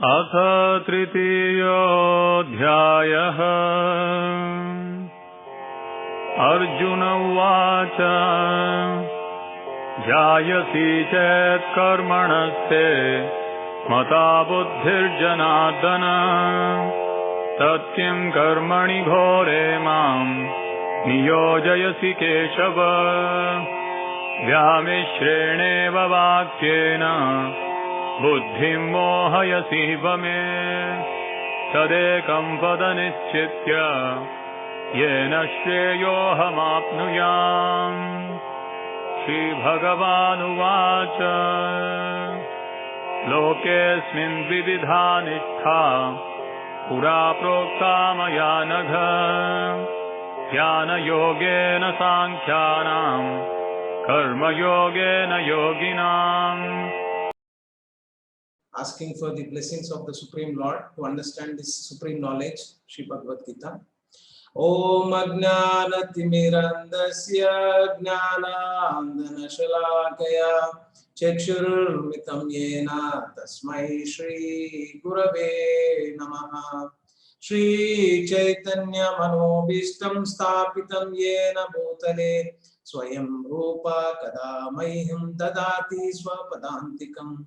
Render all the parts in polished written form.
अथ तृतीयोऽध्यायः। अर्जुन उवाच ध्यायसि चेत् कर्मणस्ते मता बुद्धिर्जनार्दन तत्किं कर्मणि घोरे मां नियोजयसि केशव। व्यामिश्रेणेव वाक्येन बुद्धिं मोहयसीव मे तदेकं पदनिश्चित्य येन श्रेयोऽहमाप्नुयाम्। श्रीभगवानुवाच लोकेऽस्मिन् द्विविधा निष्ठा पुरा प्रोक्ता मया नघ ज्ञानयोगेन साङ्ख्यानां कर्मयोगेन योगिनाम्। Asking for the blessings of the Supreme Lord to understand this supreme knowledge, Sri Bhagavad Gita. Om Ajnanatirmirandasya Jnanandhanashalakaya Chakshurmittam Yena Tasmai Shri Gurave Namaha. Shri Chaitanya Manobishtam Sthapitam Yena Bhutale Swayam Rupa Kada Mahim Dadati Swapadantikam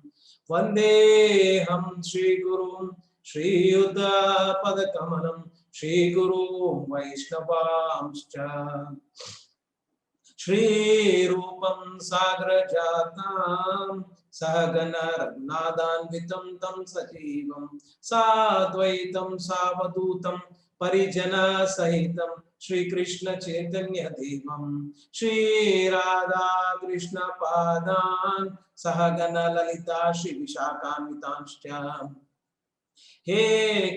Vande Ham Shri Guru Shri Yuddha Padakamalam Shri Guru Vaishnavamscha Shri Rupam Sagra Jatam Sahagana Raghunadanvitam Tam Sajivam Sadvaitam Savadutam Parijana Sahitam Shri Krishna Chaitanya Devam Shri Radha Krishna Padan Sahagana Lalita Shri Vishakamitamscha. He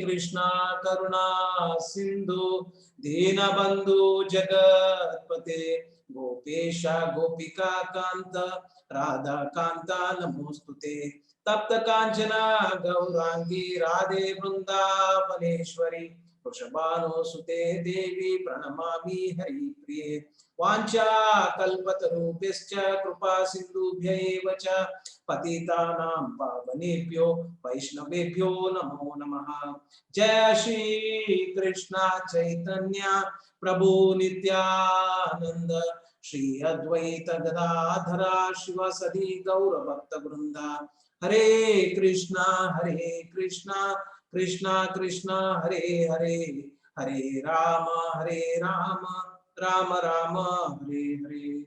Krishna Karuna Sindhu Dinabandhu Jagatpate Gopesha Gopika Kanta Radha Kanta Namostute Tapta Kanchana Gaurangi Radhe Vrindavaneshwari Vrishabhano Sute Devi Pranamami Hari Priye Vancha Kalpatarubhyascha Krupa Sindhubhya cha Patitanam Pavanebhyo Vaishnavebhyo Namo Namaha. Jai Shri Krishna Chaitanya Prabhu Nityananda Shri Advaita Gadadhara Shivasadi Gaura Bhakta Vrinda. Hare Krishna Krishna Krishna Hare Hare Hare Rama Rama Rama Hare Hare.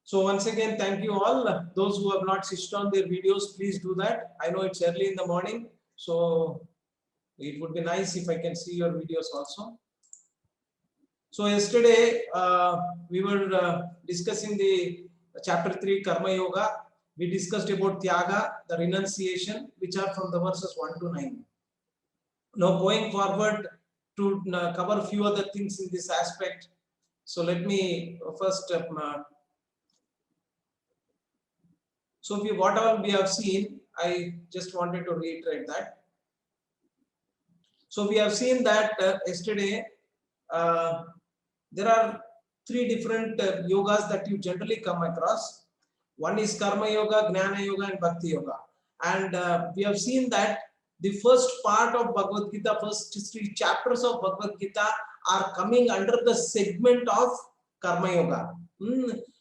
So once again, thank you all. Those who have not switched on their videos, please do that. I know it's early in the morning, so it would be nice if I can see your videos also. So yesterday we were discussing the chapter 3 Karma Yoga. We discussed about Tyaga, the renunciation, which are from the verses 1 to 9. Now going forward to cover a few other things in this aspect. So let me first whatever we have seen, I just wanted to reiterate that. So we have seen that yesterday there are 3 different yogas that you generally come across. One is Karma Yoga, Jnana Yoga and Bhakti Yoga. And we have seen that the first part of Bhagavad Gita, first 3 chapters of Bhagavad Gita are coming under the segment of Karma Yoga.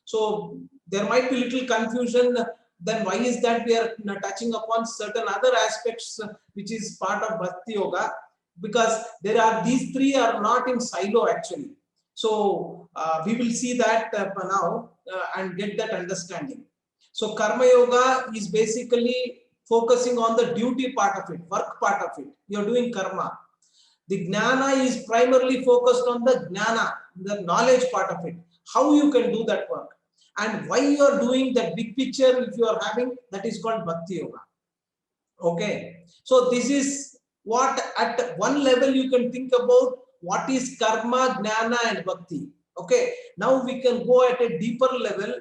So there might be little confusion. Then why is that we are touching upon certain other aspects which is part of Bhakti Yoga? Because there are these 3 are not in silo actually. So we will see that now and get that understanding. So Karma Yoga is basically focusing on the duty part of it, work part of it. You are doing karma. The Jnana is primarily focused on the Jnana, the knowledge part of it. How you can do that work. And why you are doing that big picture, if you are having, that is called Bhakti Yoga. Okay. So this is what at one level you can think about what is karma, jnana and bhakti. Okay. Now we can go at a deeper level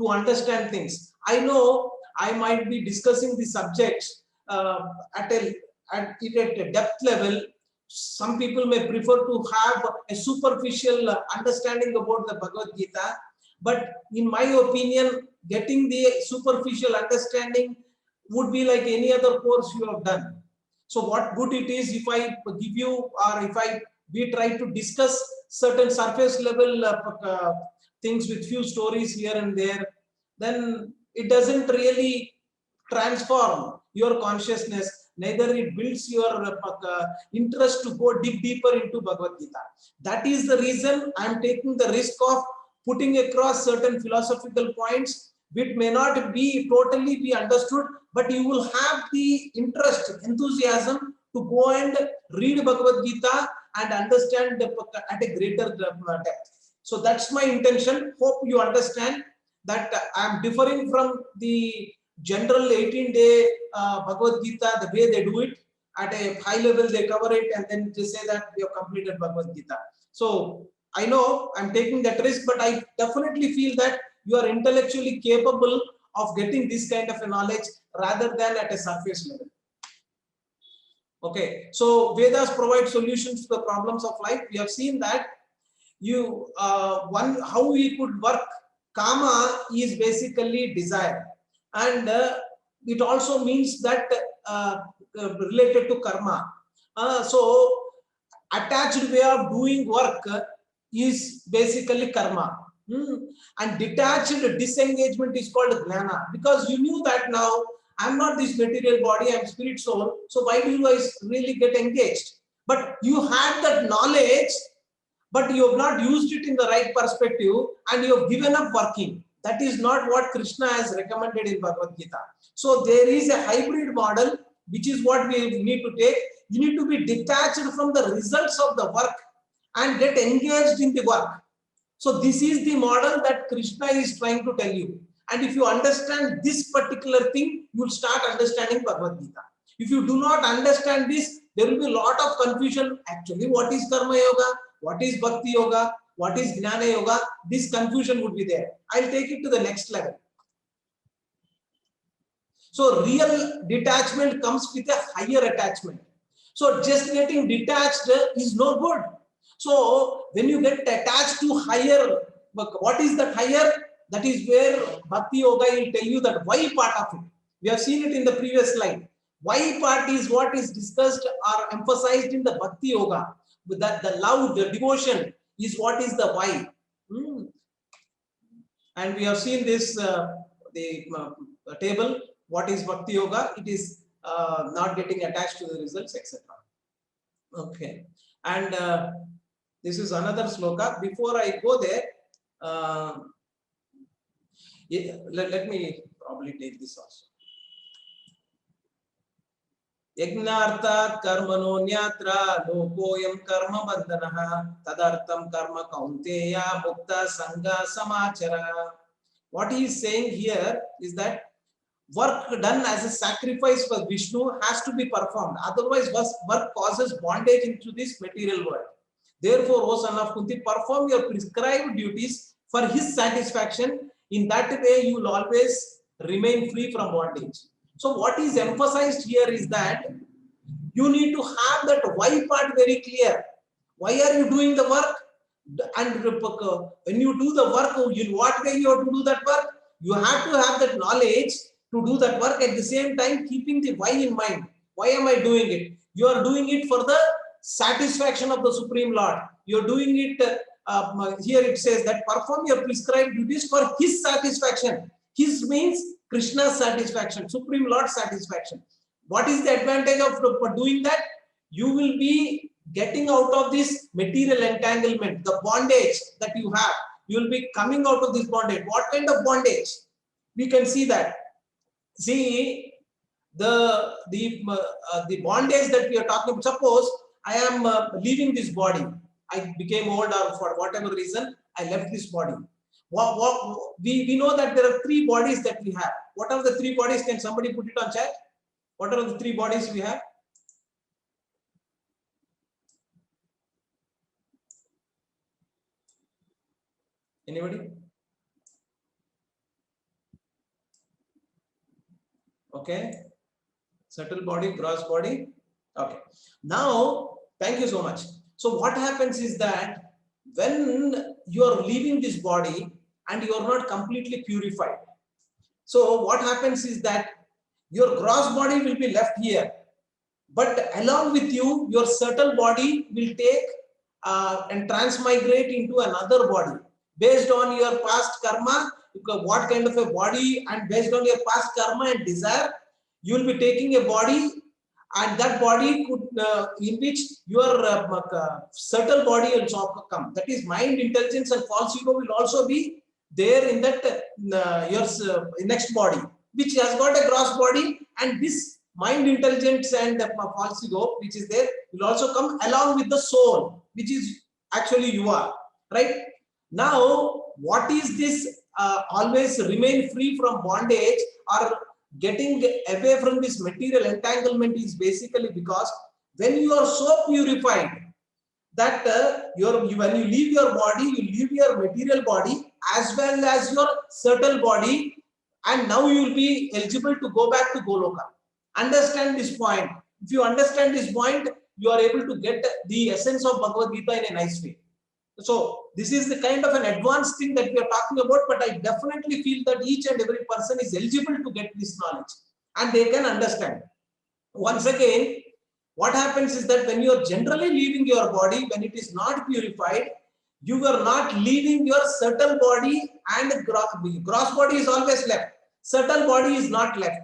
to understand things. I know I might be discussing the subjects at a depth level. Some people may prefer to have a superficial understanding about the Bhagavad Gita. But in my opinion, getting the superficial understanding would be like any other course you have done. So what good it is if I give you, or if we try to discuss certain surface level things with few stories here and there, then it doesn't really transform your consciousness, neither it builds your interest to go dig deeper into Bhagavad Gita. That is the reason I am taking the risk of putting across certain philosophical points which may not be totally be understood, but you will have the interest, enthusiasm to go and read Bhagavad Gita and understand at a greater depth. So that's my intention. Hope you understand that I am differing from the general 18-day Bhagavad Gita, the way they do it. At a high level, they cover it and then they say that we have completed Bhagavad Gita. So I know I'm taking that risk, but I definitely feel that you are intellectually capable of getting this kind of a knowledge rather than at a surface level. Okay, so Vedas provide solutions to the problems of life. We have seen that how we could work. Kama is basically desire, and it also means that related to karma. So attached way of doing work is basically karma. And detached disengagement is called jnana, because you knew that now I'm not this material body, I'm spirit soul, so why do I really get engaged? But you had that knowledge, but you have not used it in the right perspective and you have given up working. That is not what Krishna has recommended in Bhagavad Gita. So there is a hybrid model, which is what we need to take. You need to be detached from the results of the work and get engaged in the work. So this is the model that Krishna is trying to tell you. And if you understand this particular thing, you will start understanding Bhagavad Gita. If you do not understand this, there will be a lot of confusion. Actually, what is Karma Yoga? What is Bhakti Yoga? What is Jnana Yoga? This confusion would be there. I'll take it to the next level. So real detachment comes with a higher attachment. So just getting detached is no good. So when you get attached to higher, what is that higher? That is where Bhakti Yoga will tell you that why part of it. We have seen it in the previous slide. Why part is what is discussed or emphasized in the Bhakti Yoga. With that, the love, the devotion is what is the why. And we have seen this the table. What is Bhakti Yoga? It is not getting attached to the results, etc. Okay, and this is another sloka. Before I go there, let me probably take this also. Yagnarthat karmanonyatra lokoyam karma bandhanaha tadartam karma kaunteya mukta sangha samachara. What he is saying here is that work done as a sacrifice for Vishnu has to be performed. Otherwise, work causes bondage into this material world. Therefore, O son of Kunti, perform your prescribed duties for his satisfaction. In that way, you will always remain free from bondage. So what is emphasized here is that you need to have that why part very clear. Why are you doing the work? And when you do the work, in what way you have to do that work? You have to have that knowledge to do that work, at the same time keeping the why in mind. Why am I doing it? You are doing it for the satisfaction of the Supreme Lord. You are doing it, here it says that perform your prescribed duties for his satisfaction. His means Krishna's satisfaction, Supreme Lord's satisfaction. What is the advantage of doing that? You will be getting out of this material entanglement, the bondage that you have. You will be coming out of this bondage. What kind of bondage? We can see that. See, the bondage that we are talking about. Suppose I am leaving this body. I became old, or for whatever reason, I left this body. We know that there are three bodies that we have. What are the three bodies? Can somebody put it on chat? What are the three bodies we have? Anybody? Okay. Subtle body, gross body. Okay. Now, thank you so much. So what happens is that when you are leaving this body and you are not completely purified. So what happens is that your gross body will be left here, but along with you, your subtle body will take and transmigrate into another body based on your past karma, what kind of a body, and based on your past karma and desire, you will be taking a body, and that body could in which your subtle body will also come. That is, mind, intelligence, and false ego will also be there in that your next body, which has got a gross body, and this mind, intelligence, and false ego, which is there, will also come along with the soul, which is actually you are, right? Now, what is this always remain free from bondage or getting away from this material entanglement is basically because when you are so purified that when you leave your body, you leave your material body as well as your subtle body, and now you will be eligible to go back to Goloka. Understand this point. If you understand this point, you are able to get the essence of Bhagavad Gita in a nice way. So this is the kind of an advanced thing that we are talking about, but I definitely feel that each and every person is eligible to get this knowledge and they can understand. Once again, what happens is that when you are generally leaving your body, when it is not purified, you are not leaving your subtle body, and gross body is always left. Subtle body is not left.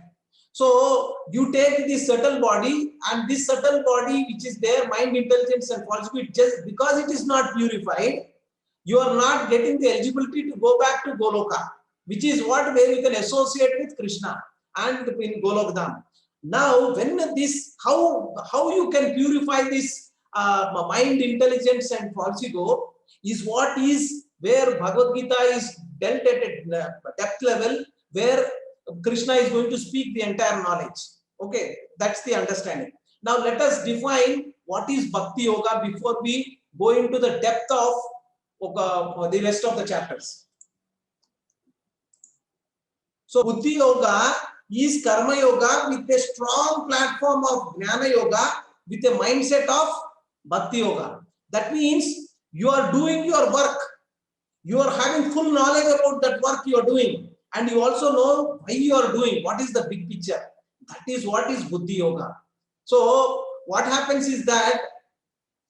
So you take the subtle body, and this subtle body which is there, mind, intelligence, and falsehood, just because it is not purified, you are not getting the eligibility to go back to Goloka, which is where you can associate with Krishna and in Golokdham. Now, when this, how you can purify this mind, intelligence, and false ego is what is where Bhagavad Gita is dealt at a depth level, where Krishna is going to speak the entire knowledge. Okay, that's the understanding. Now let us define what is Bhakti Yoga before we go into the depth of the rest of the chapters. So Buddhi Yoga is Karma Yoga with a strong platform of Jnana Yoga with a mindset of Bhakti Yoga. That means you are doing your work. You are having full knowledge about that work you are doing. And you also know why you are doing, what is the big picture. That is what is Buddhi Yoga. So what happens is that,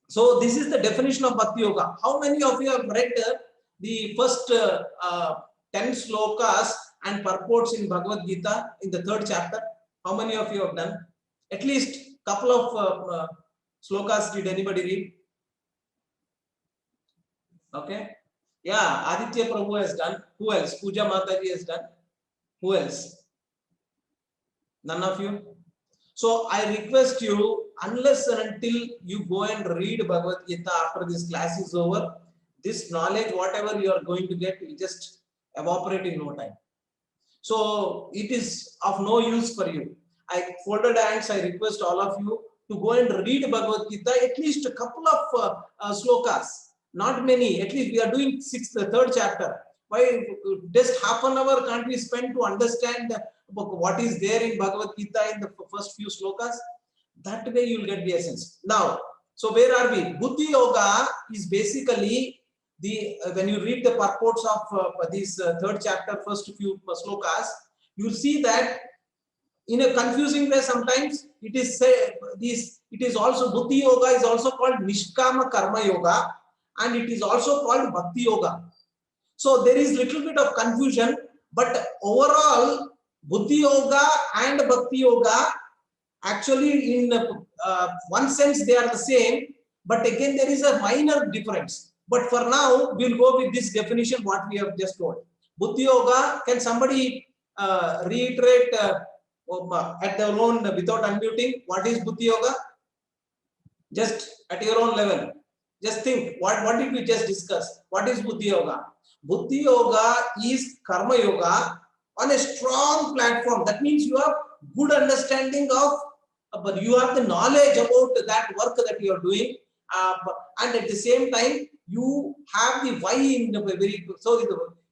so this is the definition of Bhakti Yoga. How many of you have read the first 10 slokas and purports in Bhagavad Gita in the 3rd chapter? How many of you have done? At least couple of slokas did anybody read? Okay. Yeah, Aditya Prabhu has done. Who else? Puja Mataji has done. Who else? None of you? So I request you, unless and until you go and read Bhagavad Gita after this class is over, this knowledge, whatever you are going to get, will just evaporate in no time. So it is of no use for you. I folded hands, I request all of you to go and read Bhagavad Gita, at least a couple of slokas. Not many, at least we are doing 3rd chapter. Why just half an hour can't we spend to understand what is there in Bhagavad Gita in the first few slokas? That way you will get the essence. Now, so where are we? Buddhi Yoga is basically the, when you read the purports of this 3rd chapter, first few slokas, you will see that in a confusing way sometimes it is it is also, Buddhi Yoga is also called Nishkama Karma Yoga, and it is also called Bhakti Yoga. So there is little bit of confusion, but overall Buddhi Yoga and Bhakti Yoga actually in one sense they are the same, but again there is a minor difference. But for now we'll go with this definition what we have just told. Buddhi Yoga, can somebody reiterate at their own without unmuting, what is Buddhi Yoga? Just at your own level. Just think, what did we just discuss? What is Buddhi Yoga? Buddhi Yoga is Karma Yoga on a strong platform. That means you have good understanding of, but you have the knowledge about that work that you are doing, and at the same time you have the why in the very, so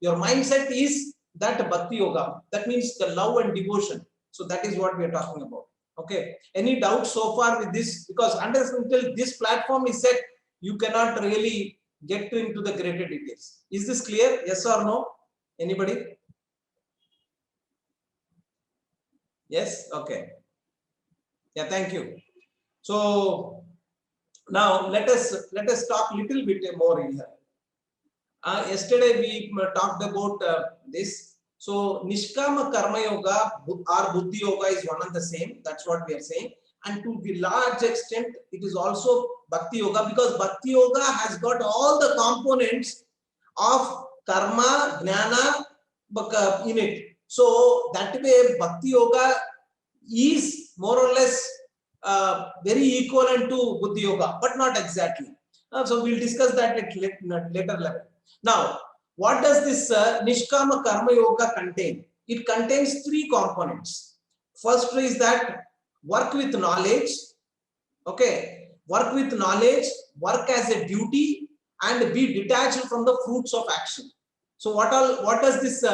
your mindset is that Bhakti Yoga. That means the love and devotion. So that is what we are talking about. Okay. Any doubt so far with this? Because until this platform is set, you cannot really get into the greater details. Is this clear? Yes or no? Anybody? Yes, okay. Yeah, thank you. So now let us talk little bit more in here. Yesterday we talked about this. So Nishkama Karma Yoga or Buddhi Yoga is one and the same. That's what we are saying. And to the large extent, it is also Bhakti Yoga, because Bhakti Yoga has got all the components of karma, jnana in it. So that way Bhakti Yoga is more or less very equivalent to Buddhi Yoga, but not exactly. So we'll discuss that at later level. Now, what does this Nishkama Karma Yoga contain? It contains three components. First is that work with knowledge. Okay, work with knowledge, work as a duty, and be detached from the fruits of action. So what does this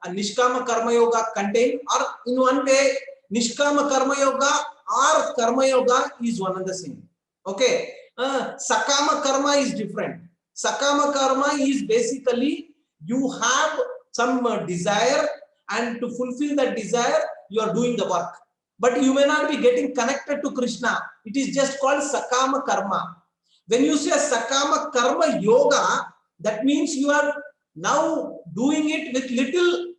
Nishkama Karma Yoga contain? Or in one way, Nishkama Karma Yoga or Karma Yoga is one and the same. Okay, Sakama Karma is different. Sakama Karma is basically you have some desire, and to fulfill that desire, you are doing the work. But you may not be getting connected to Krishna. It is just called Sakama Karma. When you say Sakama Karma Yoga, that means you are now doing it with little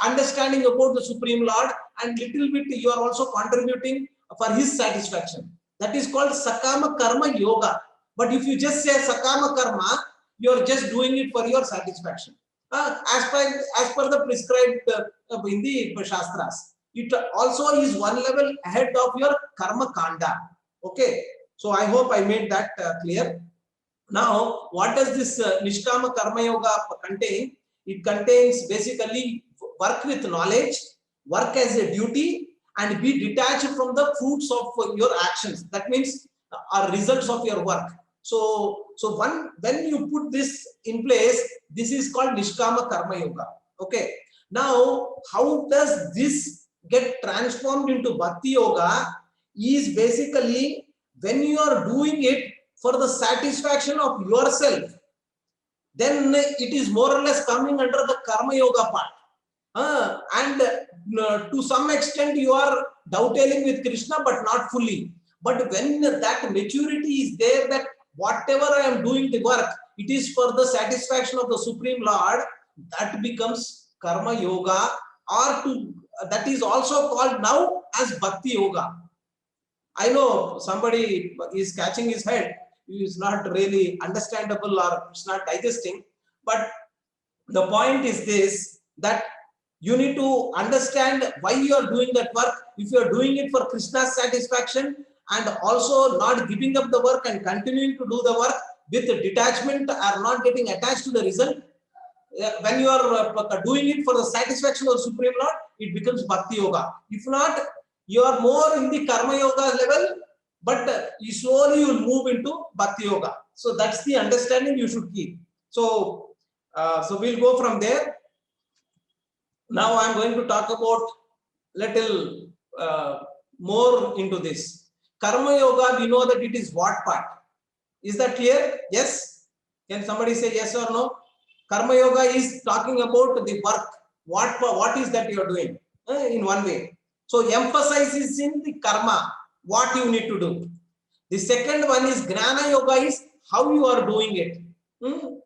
understanding about the Supreme Lord, and little bit you are also contributing for His satisfaction. That is called Sakama Karma Yoga. But if you just say Sakama Karma, you are just doing it for your satisfaction. As per the prescribed in the Shastras. It also is one level ahead of your Karma Kanda. Okay. So I hope I made that clear. Now, what does this Nishkama Karma Yoga contain? It contains basically work with knowledge, work as a duty, and be detached from the fruits of your actions. That means are results of your work. So when you put this in place, this is called Nishkama Karma Yoga. Okay. Now, how does this get transformed into Bhakti Yoga? Is basically when you are doing it for the satisfaction of yourself, then it is more or less coming under the Karma Yoga part. And to some extent you are dovetailing with Krishna, but not fully. But when that maturity is there, that whatever I am doing the work, it is for the satisfaction of the Supreme Lord, that becomes Karma Yoga, or that is also called now as Bhakti Yoga. I know somebody is catching his head, he is not really understandable or it's not digesting, but the point is this, that you need to understand why you are doing that work. If you are doing it for Krishna's satisfaction and also not giving up the work and continuing to do the work with detachment or not getting attached to the result, when you are doing it for the satisfaction of the Supreme Lord, it becomes Bhakti Yoga. If not, you are more in the Karma Yoga level, but you slowly will move into Bhakti Yoga. So that's the understanding you should keep. So we'll go from there. Now I'm going to talk about little more into this. Karma Yoga, we know that it is what part? Is that clear? Yes? Can somebody say yes or no? Karma Yoga is talking about the work. What is that you are doing? In one way. So emphasis is in the karma, what you need to do. The second one is Gnana Yoga, is how you are doing it.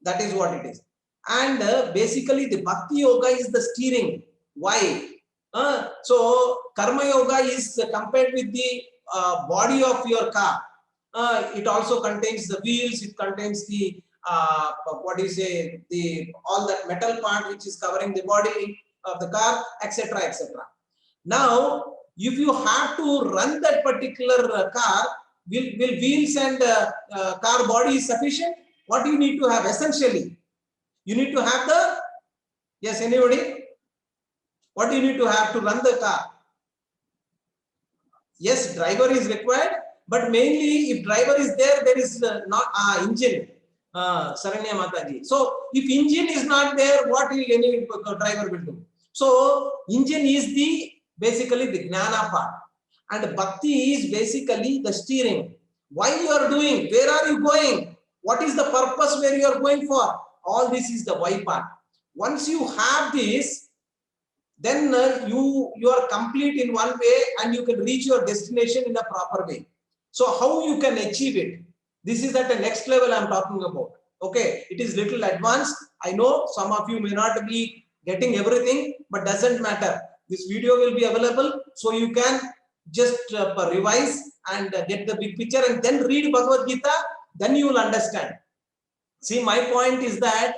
That is what it is. And basically the Bhakti Yoga is the steering. Why? So Karma Yoga is compared with the body of your car. It also contains the wheels, it contains the all that metal part which is covering the body of the car, etc., etc. Now, if you have to run that particular car, will wheels and car body is sufficient? What do you need to have? Essentially, you need to have the, yes, anybody? What do you need to have to run the car? Yes, driver is required, but mainly if driver is there, there is not engine. Saranya Mataji. So if engine is not there, what will any driver will do? So engine is basically the Gnana part, and Bhakti is basically the steering. Why you are doing? Where are you going? What is the purpose where you are going for? All this is the why part. Once you have this, then you are complete in one way and you can reach your destination in a proper way. So how you can achieve it? This is at the next level I'm talking about. Okay, it is little advanced. I know some of you may not be getting everything, but doesn't matter. This video will be available, so you can just revise and get the big picture and then read Bhagavad Gita, then you will understand. See, my point is that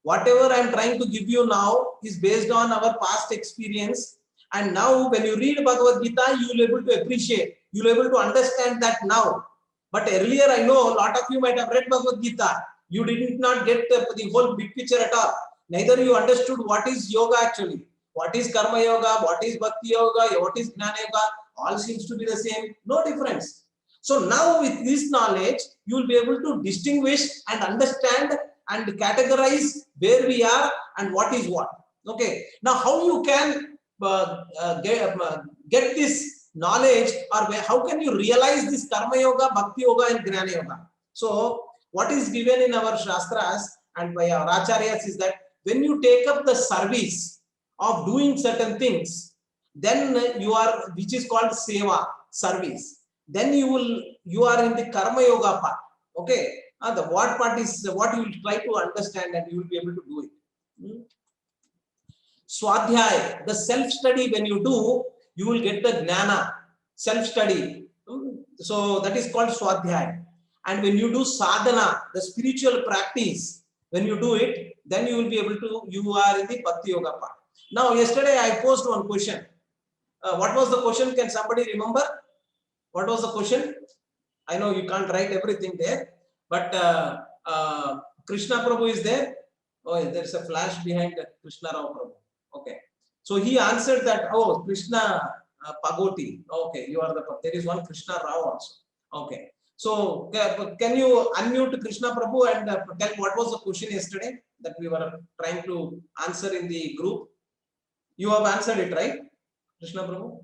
whatever I'm trying to give you now is based on our past experience. And now when you read Bhagavad Gita, you will be able to appreciate, you will be able to understand that now. But earlier, I know a lot of you might have read Bhagavad Gita. You did not get the whole big picture at all. Neither you understood what is yoga actually. What is karma yoga, what is bhakti yoga, what is jnana yoga, all seems to be the same, no difference. So now with this knowledge, you will be able to distinguish and understand and categorize where we are and what is what. Okay. Now, how you can get this knowledge, or how can you realize this karma yoga, bhakti yoga, and jnana yoga? So, what is given in our shastras and by our acharyas is that when you take up the service of doing certain things, then you are, which is called seva, service. Then you are in the karma yoga part. Okay. The what part is what you will try to understand and you will be able to do it. Swadhyaya, the self-study, when you do, you will get the jnana, self-study. So that is called Swadhyaya. And when you do sadhana, the spiritual practice, when you do it, then you will be able to, you are in the Bhakti Yoga part. Now, yesterday I posed one question. What was the question? Can somebody remember? What was the question? I know you can't write everything there, but Krishna Prabhu is there. Oh, there's a flash behind Krishna Rao Prabhu. Okay. So he answered that, oh, Krishna Pagoti. Okay, you are the, there is one Krishna Rao also. Okay. So can you unmute Krishna Prabhu and tell what was the question yesterday that we were trying to answer in the group? You have answered it, right? Krishna Prabhu?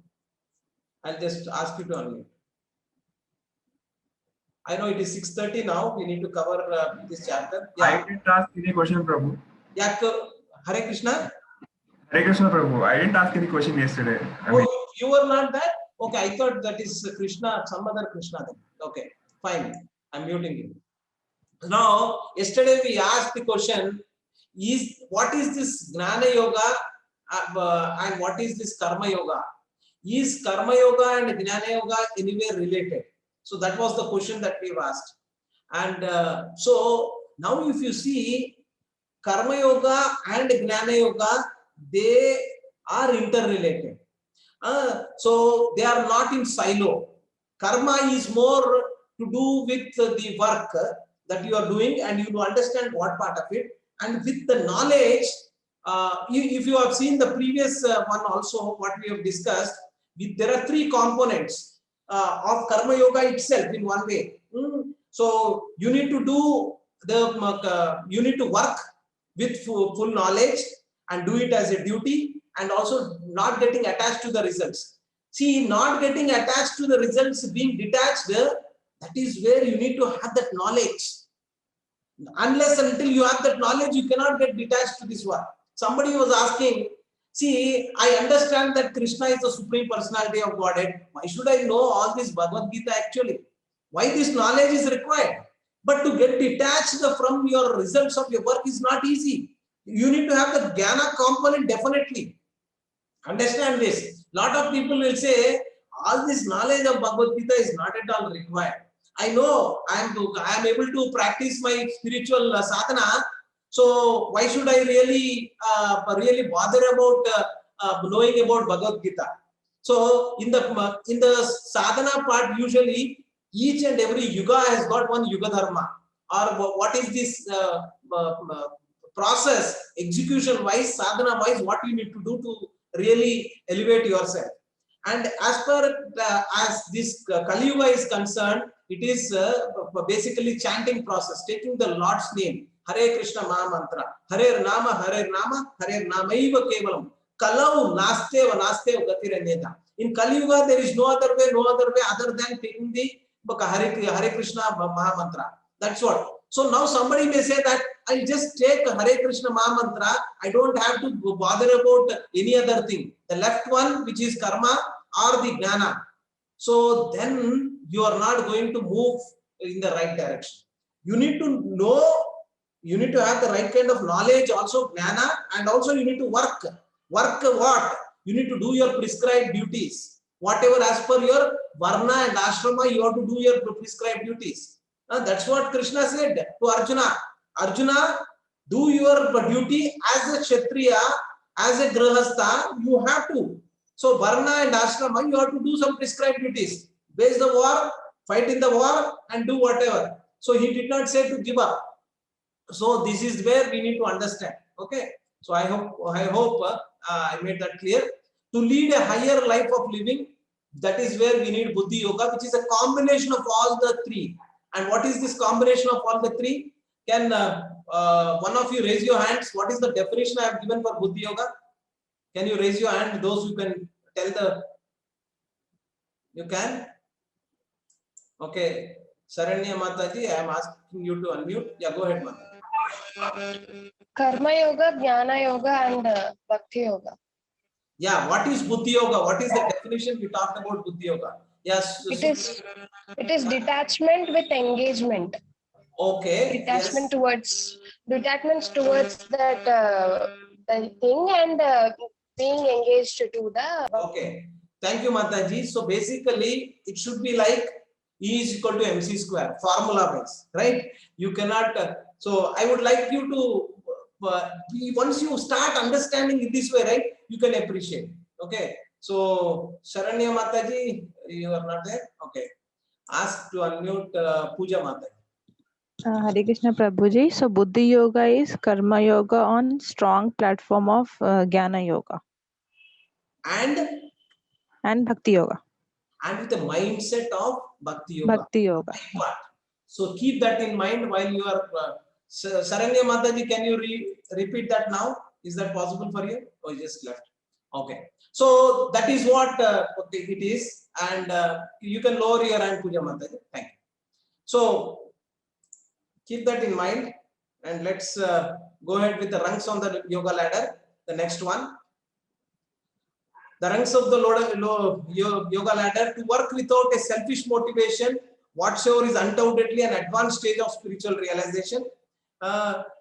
I'll just ask you to unmute. I know it is 6:30 now. We need to cover this chapter. Yeah. I didn't ask any question, Prabhu. Yeah, Hare Krishna. Hare Krishna, Prabhu. I didn't ask any question yesterday. You were not that? Okay, I thought that is Krishna, some other Krishna then. Okay, fine. I'm muting you. Now, yesterday we asked the question, what is this Jnana Yoga and what is this Karma Yoga? Is Karma Yoga and Jnana Yoga anywhere related? So that was the question that we've asked. And so now if you see, Karma Yoga and Jnana Yoga, they are interrelated. So they are not in silo. Karma is more to do with the work that you are doing, and you understand what part of it. And with the knowledge, if you have seen the previous one also, what we have discussed, there are three components of Karma Yoga itself in one way. So you need to do you need to work with full knowledge and do it as a duty, and also not getting attached to the results. See, not getting attached to the results, being detached, that is where you need to have that knowledge. Unless and until you have that knowledge, you cannot get detached to this one. Somebody was asking, see, I understand that Krishna is the Supreme Personality of Godhead. Why should I know all this Bhagavad Gita actually? Why this knowledge is required? But to get detached from your results of your work is not easy. You need to have the Jnana component definitely. Understand this. Lot of people will say, all this knowledge of Bhagavad Gita is not at all required. I know I am able to practice my spiritual sadhana. So why should I really bother about knowing about Bhagavad Gita? So in the sadhana part, usually each and every yuga has got one yuga dharma, or what is this process, execution wise, sadhana wise, what you need to do to really elevate yourself. And as per as this Kali Yuga is concerned, it is basically chanting process, taking the Lord's name, Hare Krishna Maha Mantra, Hare Nama, Hare Namaiva Kevalam, Kalau Nasteva Nasteva Gatiranyeda. In Kali Yuga, there is no other way other than taking the Hare Krishna Maha Mantra. That's what. So now somebody may say that I'll just take Hare Krishna Maha Mantra. I don't have to bother about any other thing. The left one, which is karma or the jnana. So then you are not going to move in the right direction. You need to know, you need to have the right kind of knowledge, also jnana, and also you need to work. Work what? You need to do your prescribed duties. Whatever as per your varna and ashrama, you have to do your prescribed duties. That's what Krishna said to Arjuna. Arjuna, do your duty as a Kshatriya, as a Grihastha, you have to. So varna and ashrama, you have to do some prescribed duties. Wage the war, fight in the war, and do whatever. So he did not say to give up. So this is where we need to understand. Okay. So I hope I made that clear. To lead a higher life of living, that is where we need Buddhi Yoga, which is a combination of all the three. And what is this combination of all the three? Can one of you raise your hands? What is the definition I have given for Buddhi Yoga? Can you raise your hand? Those who can tell the. You can? Okay. Saranya Mataji, I am asking you to unmute. Yeah, go ahead, Mataji. Karma Yoga, Jnana Yoga, and Bhakti Yoga. Yeah, what is Buddhi Yoga? What is the definition we talked about Buddhi Yoga? Yes. It is detachment with engagement. Okay. Detachment towards that the thing and being engaged to the. Okay. Thank you, Mataji. So basically, it should be like E is equal to MC square, formula wise, right? You cannot. So I would like you to. Once you start understanding it this way, right, you can appreciate. Okay. So Sharanya Mataji, you are not there. Okay. Ask to unmute Puja Mataji. Hare Krishna Prabhuji. So Buddhi Yoga is Karma Yoga on strong platform of Jnana Yoga. And Bhakti Yoga. And with the mindset of Bhakti Yoga. Bhakti Yoga. So keep that in mind while you are. Saranya Mataji, can you repeat that now? Is that possible for you? Or you just left? Okay. So that is what it is. And you can lower your hand, Puja Mataji. Thank you. So keep that in mind. And let's go ahead with the rungs on the yoga ladder. The next one. The rungs of the yoga ladder: to work without a selfish motivation, whatsoever is undoubtedly an advanced stage of spiritual realization.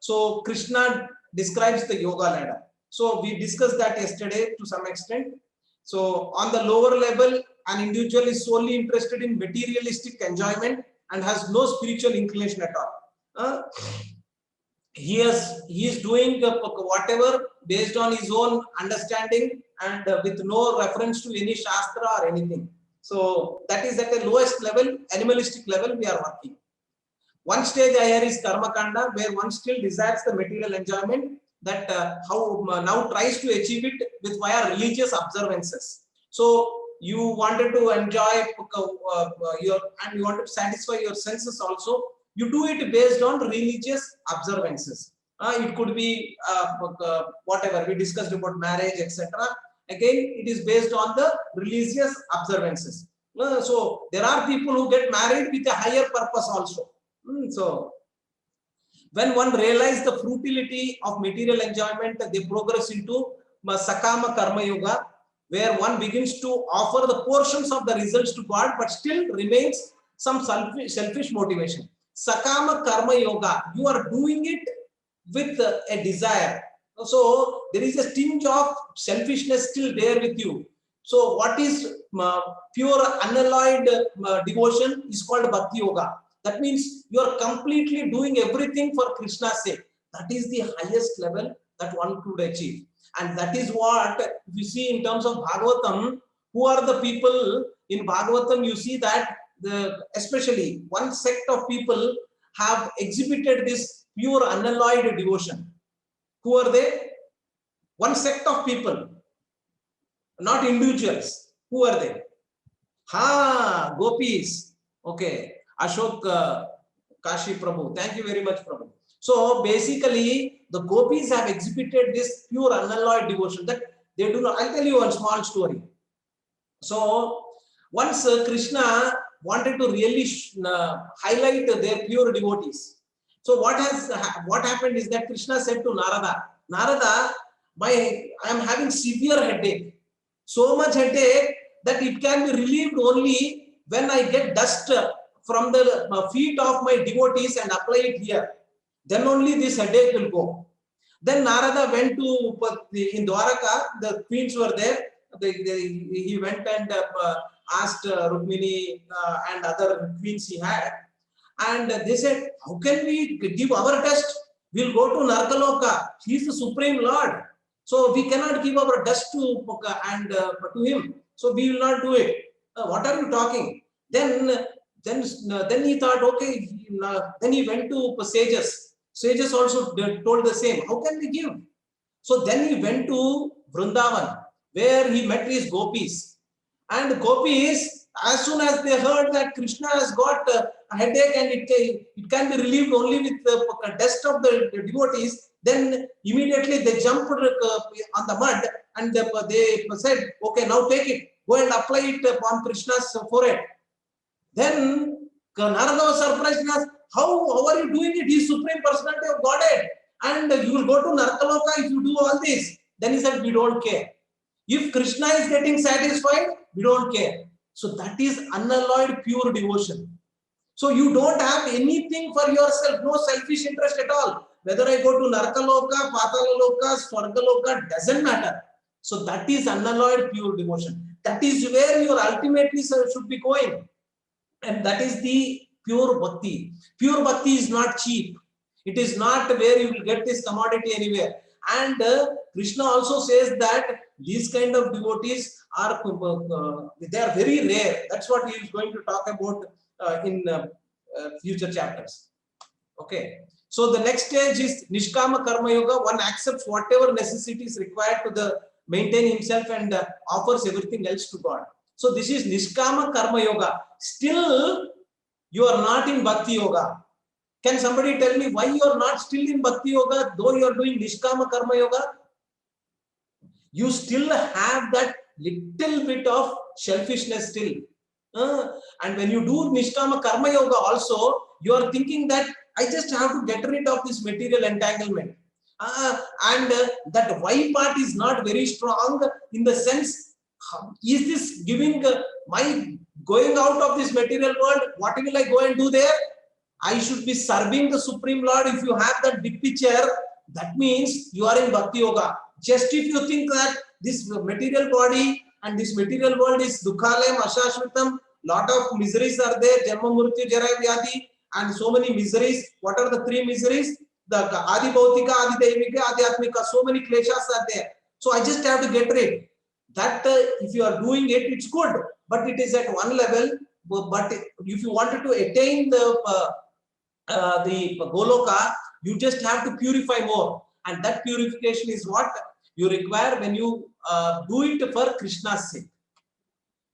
So Krishna describes the yoga ladder. So we discussed that yesterday to some extent. So on the lower level, an individual is solely interested in materialistic enjoyment and has no spiritual inclination at all. He is doing whatever based on his own understanding and with no reference to any shastra or anything. So that is at the lowest level, animalistic level we are working. One stage higher is karma kanda, where one still desires the material enjoyment, that how now tries to achieve it with via religious observances. So you wanted to enjoy and you want to satisfy your senses also. You do it based on religious observances. It could be whatever we discussed about marriage, etc. Again, it is based on the religious observances. So there are people who get married with a higher purpose also. So when one realizes the futility of material enjoyment, they progress into Sakama Karma Yoga, where one begins to offer the portions of the results to God, but still remains some selfish motivation. Sakama Karma Yoga, you are doing it with a desire. So there is a tinge of selfishness still there with you. So what is pure unalloyed devotion is called Bhakti Yoga. That means you are completely doing everything for Krishna's sake. That is the highest level that one could achieve. And that is what we see in terms of Bhagavatam. Who are the people in Bhagavatam? You see that especially one sect of people have exhibited this pure unalloyed devotion. Who are they? One sect of people, not individuals. Who are they? Gopis. Okay. Ashok Kashi Prabhu. Thank you very much, Prabhu. So basically, the gopis have exhibited this pure unalloyed devotion that they do not. I'll tell you one small story. So once Krishna wanted to really highlight their pure devotees, So what happened is that Krishna said to Narada, Narada, I am having severe headache, so much headache that it can be relieved only when I get dust from the feet of my devotees and apply it here. Then only this headache will go. Then Narada went to in Dwaraka, the queens were there. He went and asked Rukmini and other queens he had. And they said, how can we give our dust? We'll go to Narkaloka. He is the Supreme Lord. So we cannot give our dust to him. So we will not do it. What are you talking? Then he thought, okay. Then he went to sages. Sages also told the same. How can we give? So then he went to Vrindavan, where he met his gopis. And the gopis, as soon as they heard that Krishna has got a headache and it can be relieved only with the dust of the devotees, then immediately they jumped on the mud and they said, okay, now take it, go and apply it on Krishna's forehead. Then Narada was surprised and asked, how are you doing it? He is Supreme Personality of Godhead, and you will go to Narkaloka if you do all this. Then he said, we don't care. If Krishna is getting satisfied, we don't care. So that is unalloyed pure devotion. So you don't have anything for yourself, no selfish interest at all. Whether I go to Narkaloka, Patalaloka, Swargaloka, doesn't matter. So that is unalloyed pure devotion. That is where your ultimately should be going. And that is the pure bhakti. Pure bhakti is not cheap. It is not where you will get this commodity anywhere. And Krishna also says that these kind of devotees are they are very rare. That's what he is going to talk about in future chapters. Okay. So the next stage is Nishkama Karma Yoga. One accepts whatever necessity is required to maintain himself and offers everything else to God. So this is Nishkama Karma Yoga. Still, you are not in Bhakti Yoga. Can somebody tell me why you are not still in Bhakti Yoga, though you are doing Nishkama Karma Yoga? You still have that little bit of selfishness still. And when you do Nishkama Karma Yoga also, you are thinking that I just have to get rid of this material entanglement. And that why part is not very strong in the sense, is this giving my going out of this material world? What will I go and do there? I should be serving the Supreme Lord. If you have that big picture, that means you are in Bhakti Yoga. Just if you think that this material body and this material world is Dukhalayam, Ashashvatam, lot of miseries are there, Janma, Mrityu, Jara, Vyadhi, and so many miseries. What are the three miseries? The Adi Bhautika, Adi Daivika, Adi Atmika, so many kleshas are there. So I just have to get rid. That if you are doing it, it's good, but it is at one level. But if you wanted to attain the Goloka, you just have to purify more, and that purification is what you require when you do it for Krishna's sake.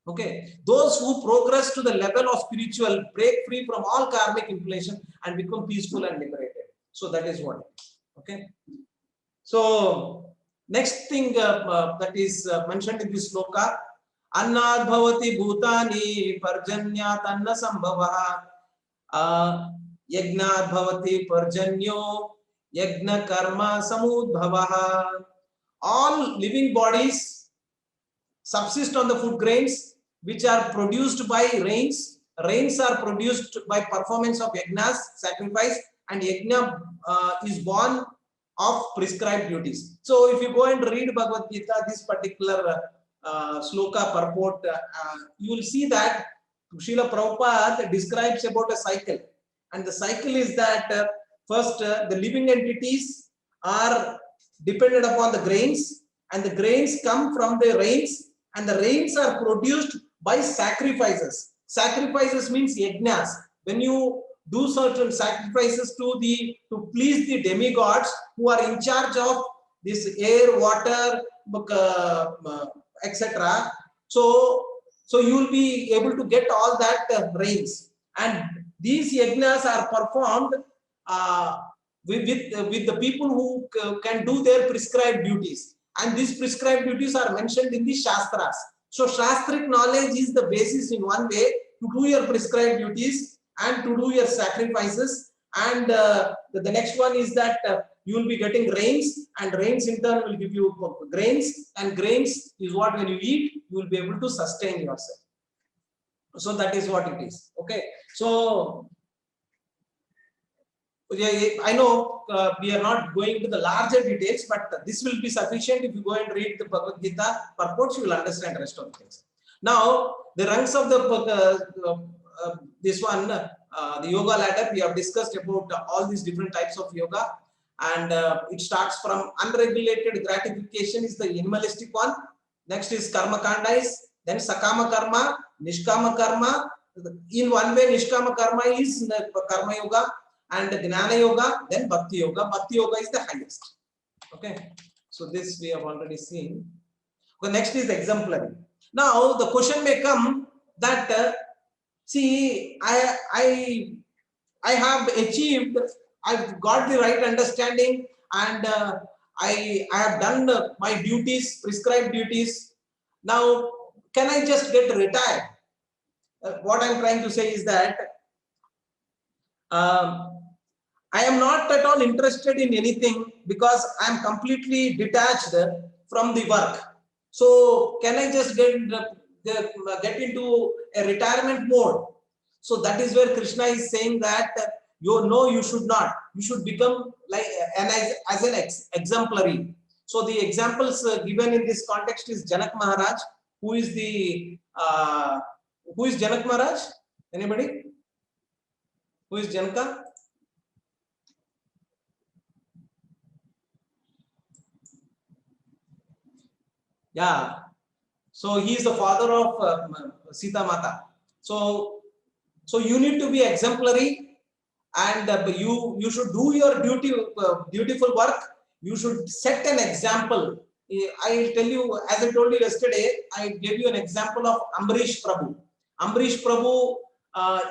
Okay, those who progress to the level of spiritual break free from all karmic inflation and become peaceful and liberated. So that is what. Okay, so next thing that is mentioned in this sloka, Annad bhavati bhutani parjanyat anna sambhavaha Yagnad bhavati parjanyo yagna karma samudbhavaha. All living bodies subsist on the food grains which are produced by rains. Rains are produced by performance of yagnas, sacrifice, and yagna is born of prescribed duties. So if you go and read Bhagavad Gita, this particular sloka purport, you will see that Srila Prabhupada describes about a cycle. And the cycle is that first the living entities are dependent upon the grains, and the grains come from the rains, and the rains are produced by sacrifices. Sacrifices means yagnas. When you do certain sacrifices to please the demigods who are in charge of this air, water, etc. So you will be able to get all that rains, and these yagnas are performed with the people who can do their prescribed duties, and these prescribed duties are mentioned in the Shastras. So Shastric knowledge is the basis in one way to do your prescribed duties and to do your sacrifices, and the next one is that you will be getting rains, and rains in turn will give you grains, and grains is what when you eat you will be able to sustain yourself. So that is what it is. Okay, so I know we are not going into the larger details, but this will be sufficient. If you go and read the Bhagavad Gita purports, you will understand the rest of the things. Now, the rungs of the this one, the yoga ladder, we have discussed about all these different types of yoga, and it starts from unregulated gratification is the animalistic one. Next is karma kanda, then sakama karma, nishkama karma. In one way, nishkama karma is karma yoga, and Gnana Yoga, then Bhakti Yoga. Bhakti Yoga is the highest. Okay, so this we have already seen. The next is exemplary. Now the question may come that see, I have achieved, I've got the right understanding, and I have done my duties, prescribed duties. Now, can I just get retired? What I'm trying to say is that I am not at all interested in anything because I am completely detached from the work. So can I just get into a retirement mode? So that is where Krishna is saying that you should not. You should become like as an exemplary. So the examples given in this context is Janak Maharaj. Who is Janak Maharaj? Anybody? Who is Janaka? Yeah, so he is the father of Sita Mata. So you need to be exemplary, and you should do your beautiful work. You should set an example. I will tell you, as I told you yesterday, I gave you an example of Amrish Prabhu. Amrish Prabhu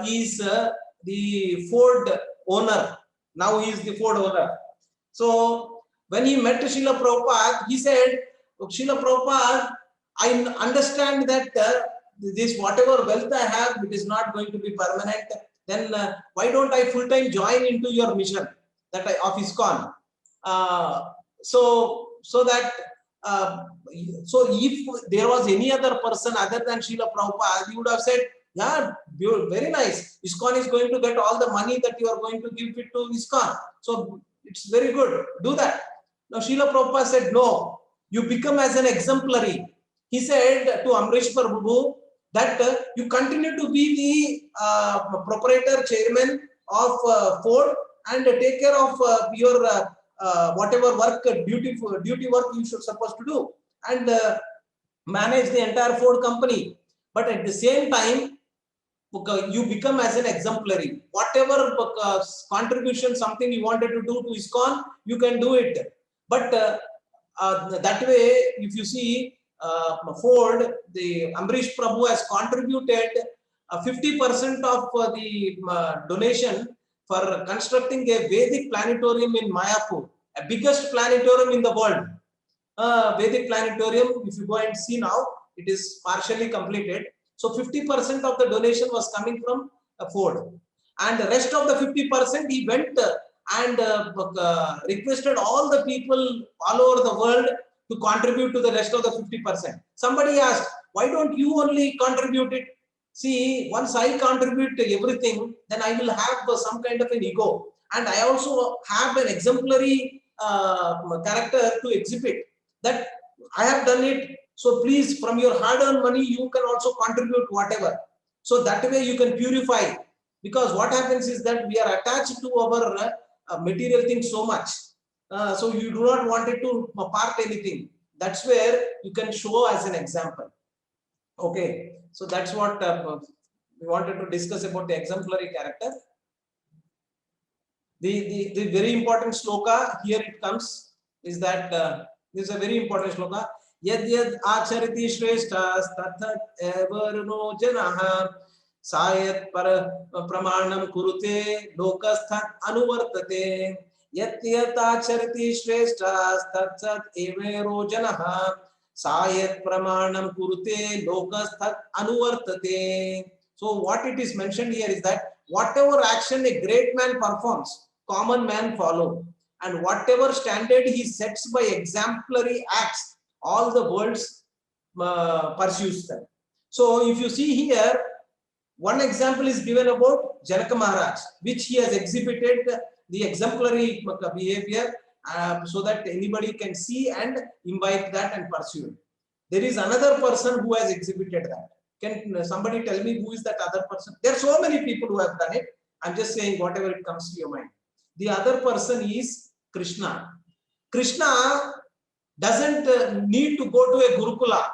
is the Ford owner. Now he is the Ford owner. So when he met Srila Prabhupada, he said, Srila Prabhupada, I understand that this whatever wealth I have, it is not going to be permanent. Then why don't I full-time join into your mission that of ISKCON? So if there was any other person other than Srila Prabhupada, he would have said, yeah, very nice. ISKCON is going to get all the money that you are going to give it to ISKCON. So it's very good. Do that. Now Srila Prabhupada said, no, you become as an exemplary. He said to Amrish Prabhu that you continue to be the proprietor, chairman of Ford, and take care of your whatever work, duty work you should supposed to do, and manage the entire Ford company. But at the same time, you become as an exemplary. Whatever contribution, something you wanted to do to ISKCON, you can do it. But that way, if you see Ford, the Amrish Prabhu has contributed 50% of the donation for constructing a Vedic planetarium in Mayapur, a biggest planetarium in the world. Vedic planetarium, if you go and see now, it is partially completed. So 50% of the donation was coming from Ford, and the rest of the 50% he went and requested all the people all over the world to contribute to the rest of the 50%. Somebody asked, why don't you only contribute it? See, once I contribute to everything, then I will have some kind of an ego, and I also have an exemplary character to exhibit that I have done it. So please, from your hard-earned money, you can also contribute whatever. So that way you can purify, because what happens is that we are attached to our material things so much. So you do not want it to part anything. That's where you can show as an example. Okay, so that's what we wanted to discuss about the exemplary character. The very important sloka here it comes is that this is a very important sloka. Yad yad achariti shreshtas tathat evarno janah sayat par pramanam kurute lokasthat anuvartate. Yat yat achariti shreshtas tathat evero janah sayat pramanam kurute lokasthat anuvartate. So what it is mentioned here is that whatever action a great man performs, common man follow. And whatever standard he sets by exemplary acts, all the world pursues them. So if you see here, one example is given about Janaka Maharaj, which he has exhibited the exemplary behavior so that anybody can see and imbibe that and pursue it. There is another person who has exhibited that. Can somebody tell me who is that other person? There are so many people who have done it. I'm just saying whatever it comes to your mind. The other person is Krishna. Krishna doesn't need to go to a Gurukula.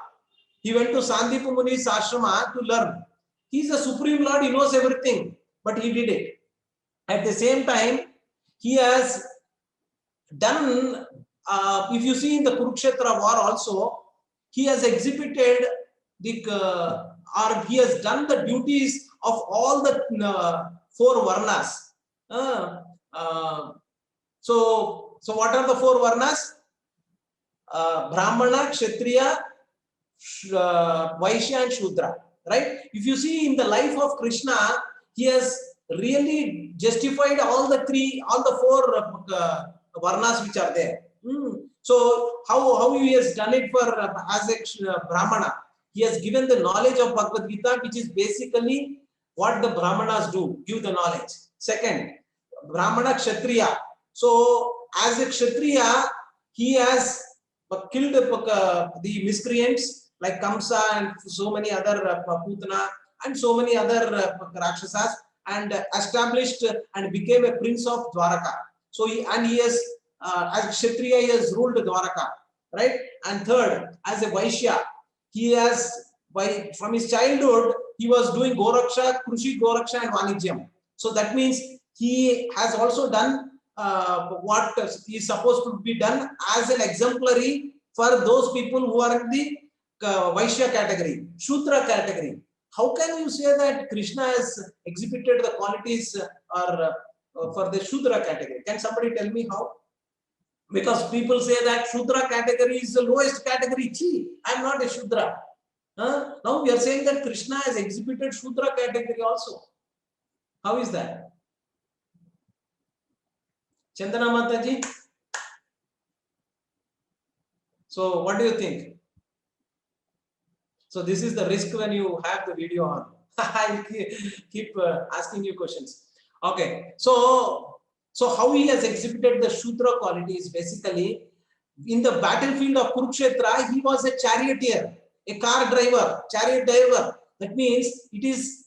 He went to Sandipa Muni's ashrama to learn. He is a supreme lord, he knows everything, but he did it. At the same time, he has done, if you see in the Kurukshetra war also, he has exhibited the, or he has done the duties of all the 4 varnas. So what are the 4 varnas? Brahmana, Kshatriya, Vaishya and Shudra. Right? If you see in the life of Krishna, he has really justified all the 4 varnas which are there. So how he has done it for as a Brahmana? He has given the knowledge of Bhagavad Gita, which is basically what the Brahmanas do, give the knowledge. Second, Brahmana Kshatriya. So as a Kshatriya, he has killed the miscreants like Kamsa and so many other Putana and so many other Rakshasas, and established and became a prince of Dwaraka. So he has as Kshatriya, he has ruled Dwaraka, right? And third, as a Vaishya, he has from his childhood he was doing Goraksha, Krushi, Goraksha and Vanijyam. So that means he has also done what is supposed to be done as an exemplary for those people who are in the Vaishya category, Shudra category. How can you say that Krishna has exhibited the qualities for the Shudra category? Can somebody tell me how? Because people say that Shudra category is the lowest category. Chi, I am not a Shudra. Now we are saying that Krishna has exhibited Shudra category also. How is that? Chandana Mataji? So what do you think? So this is the risk when you have the video on. I keep asking you questions. Okay, so how he has exhibited the Shudra quality is basically in the battlefield of Kurukshetra, he was a charioteer, a car driver, chariot driver. That means it is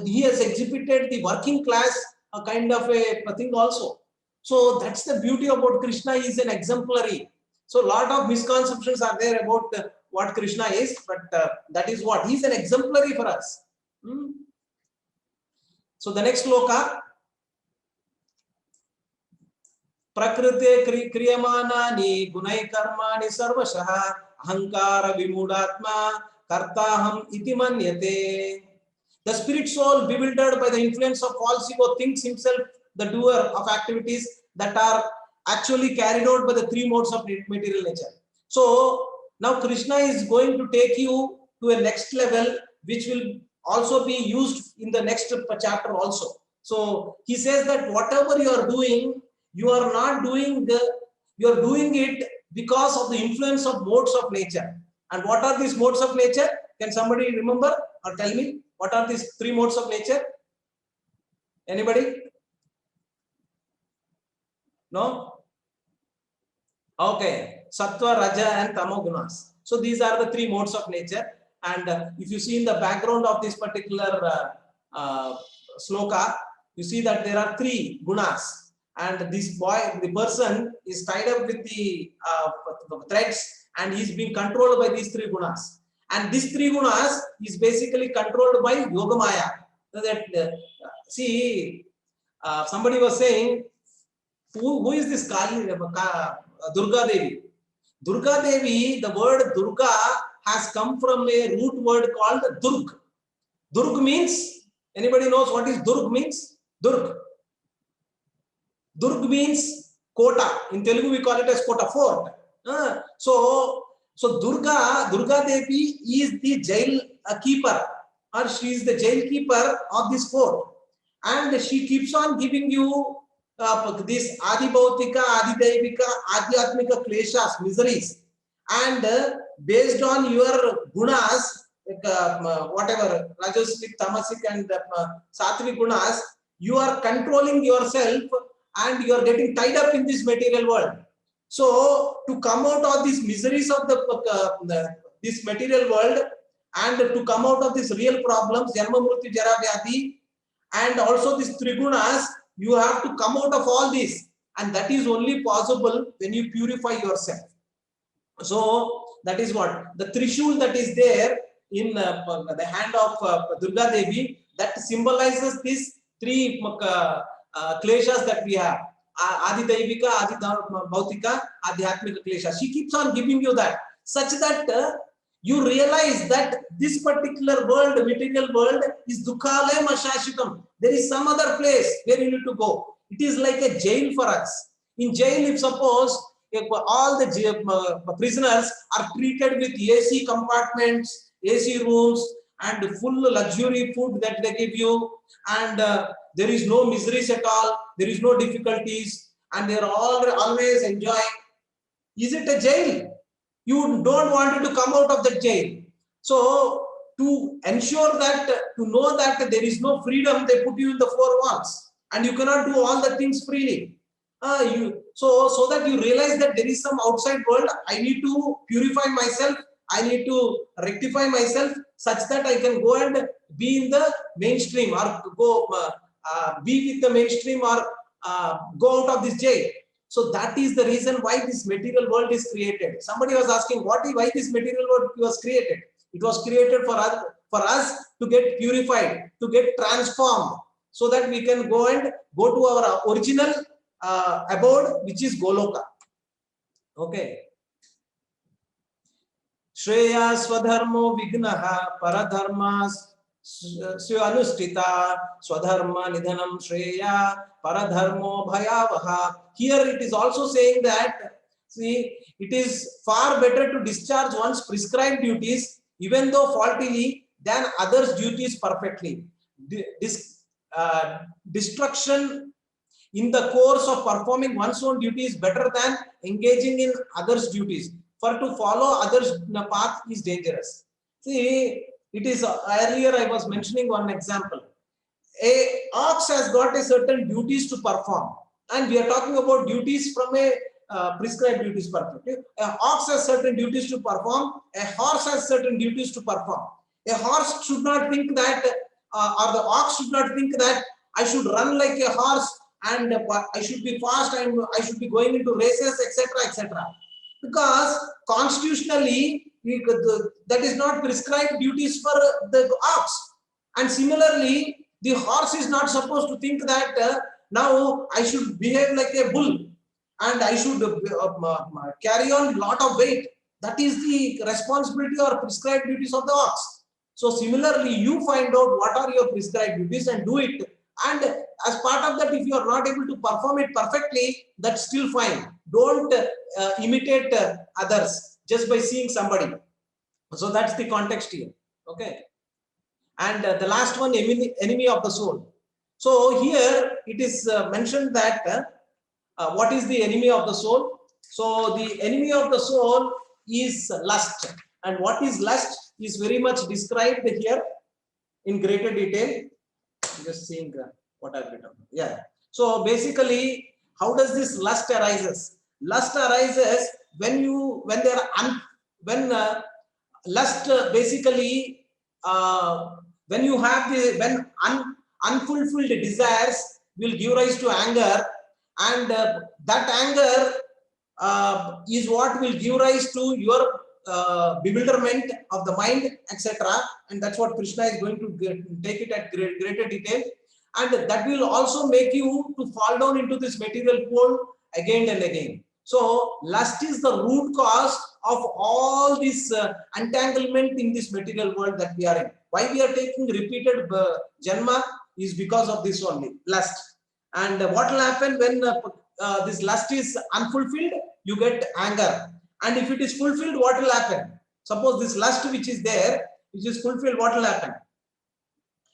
he has exhibited the working class kind of a thing also. So that's the beauty about Krishna. He is an exemplary. So a lot of misconceptions are there about what Krishna is, but that is what he is an exemplary for us. So the next sloka, Prakrite kriyamanani gunai karmani sarvashaha ahankara vimudatma kartaham iti manyate. The spirit soul, bewildered by the influence of false ego, thinks himself the doer of activities that are actually carried out by the 3 modes of material nature. So now Krishna is going to take you to a next level, which will also be used in the next chapter also. So he says that whatever you are doing, you are not doing you are doing it because of the influence of modes of nature. And what are these modes of nature? Can somebody remember or tell me what are these 3 modes of nature? Anybody? No? Okay, Sattva, Raja and Tamo gunas. So these are the 3 modes of nature. And if you see in the background of this particular sloka, you see that there are 3 gunas. And this the person is tied up with the threads and he is being controlled by these 3 gunas. And these 3 gunas is basically controlled by Yogamaya. So that, see, somebody was saying, who is this Kali? Durga Devi. Durga Devi, the word Durga has come from a root word called Durg. Durg means, anybody knows what is Durg means? Durg. Durg means Kota. In Telugu we call it as Kota, fort. So Durga Devi is the jail keeper. or she is the jail keeper of this fort, and she keeps on giving you this Adi Bhautika, Adi Daivika, Adhyatmika kleshas, miseries, and based on your gunas, whatever Rajasic, Tamasic, and Sattvic gunas, you are controlling yourself and you are getting tied up in this material world. So to come out of these miseries of this material world, and to come out of these real problems, Janma Mrityu Jara Vyadhi, and also these Trigunas, you have to come out of all this, and that is only possible when you purify yourself. So that is what the Trishul that is there in the hand of Durga Devi, that symbolizes these three kleshas that we have: Adi Daivika, Adi Bhautika, Adhyatmika klesha. She keeps on giving you that, such that you realize that this particular world, material world, is Dukhalayam Ashashitam. There is some other place where you need to go. It is like a jail for us. In jail, if suppose all the prisoners are treated with AC compartments, AC rooms, and full luxury food that they give you, and there is no miseries at all, there is no difficulties, and they are all always enjoying. Is it a jail? You don't want to come out of the jail. So to ensure that, to know that there is no freedom, they put you in the four walls, and you cannot do all the things freely. So that you realize that there is some outside world. I need to purify myself. I need to rectify myself such that I can go and be in the mainstream, or go be with the mainstream, or go out of this jail. So that is the reason why this material world is created. Somebody was asking, why this material world was created? It was created for us to get purified, to get transformed, so that we can go to our original abode, which is Goloka. Okay. Shreya Swadharmo Vignaha Paradharma Swanustita Swadharma Nidhanam Shreya Paradharmo Bhayavaha. Here it is also saying that, see, it is far better to discharge one's prescribed duties, even though faultily, than others' duties perfectly. Destruction in the course of performing one's own duty is better than engaging in others' duties. For to follow others' path is dangerous. See, it is earlier I was mentioning one example. A ox has got a certain duties to perform, and we are talking about duties from a prescribed duties perspective. A ox has certain duties to perform. A horse has certain duties to perform. A horse should not think that, or the ox should not think that I should run like a horse, and I should be fast, and I should be going into races, etc., etc. Because constitutionally, that is not prescribed duties for the ox. And similarly, the horse is not supposed to think that now I should behave like a bull, and I should carry on a lot of weight. That is the responsibility or prescribed duties of the ox. So similarly, you find out what are your prescribed duties and do it. And as part of that, if you are not able to perform it perfectly, that's still fine. Don't imitate others just by seeing somebody. So that's the context here. Okay. And the last one, enemy of the soul. So here it is mentioned that what is the enemy of the soul? So the enemy of the soul is lust. And what is lust is very much described here in greater detail. Just seeing what I've written. Yeah. So basically, how does this lust arises? Lust arises when lust basically when you have unfulfilled desires will give rise to anger, and that anger is what will give rise to your bewilderment of the mind, etc. And that's what Krishna is going to take it at greater detail, and that will also make you to fall down into this material pool again and again. So lust is the root cause of all this entanglement in this material world that we are in. Why we are taking repeated janma is because of this only, lust. And what will happen when this lust is unfulfilled? You get anger. And if it is fulfilled, what will happen? Suppose this lust which is there, which is fulfilled, what will happen?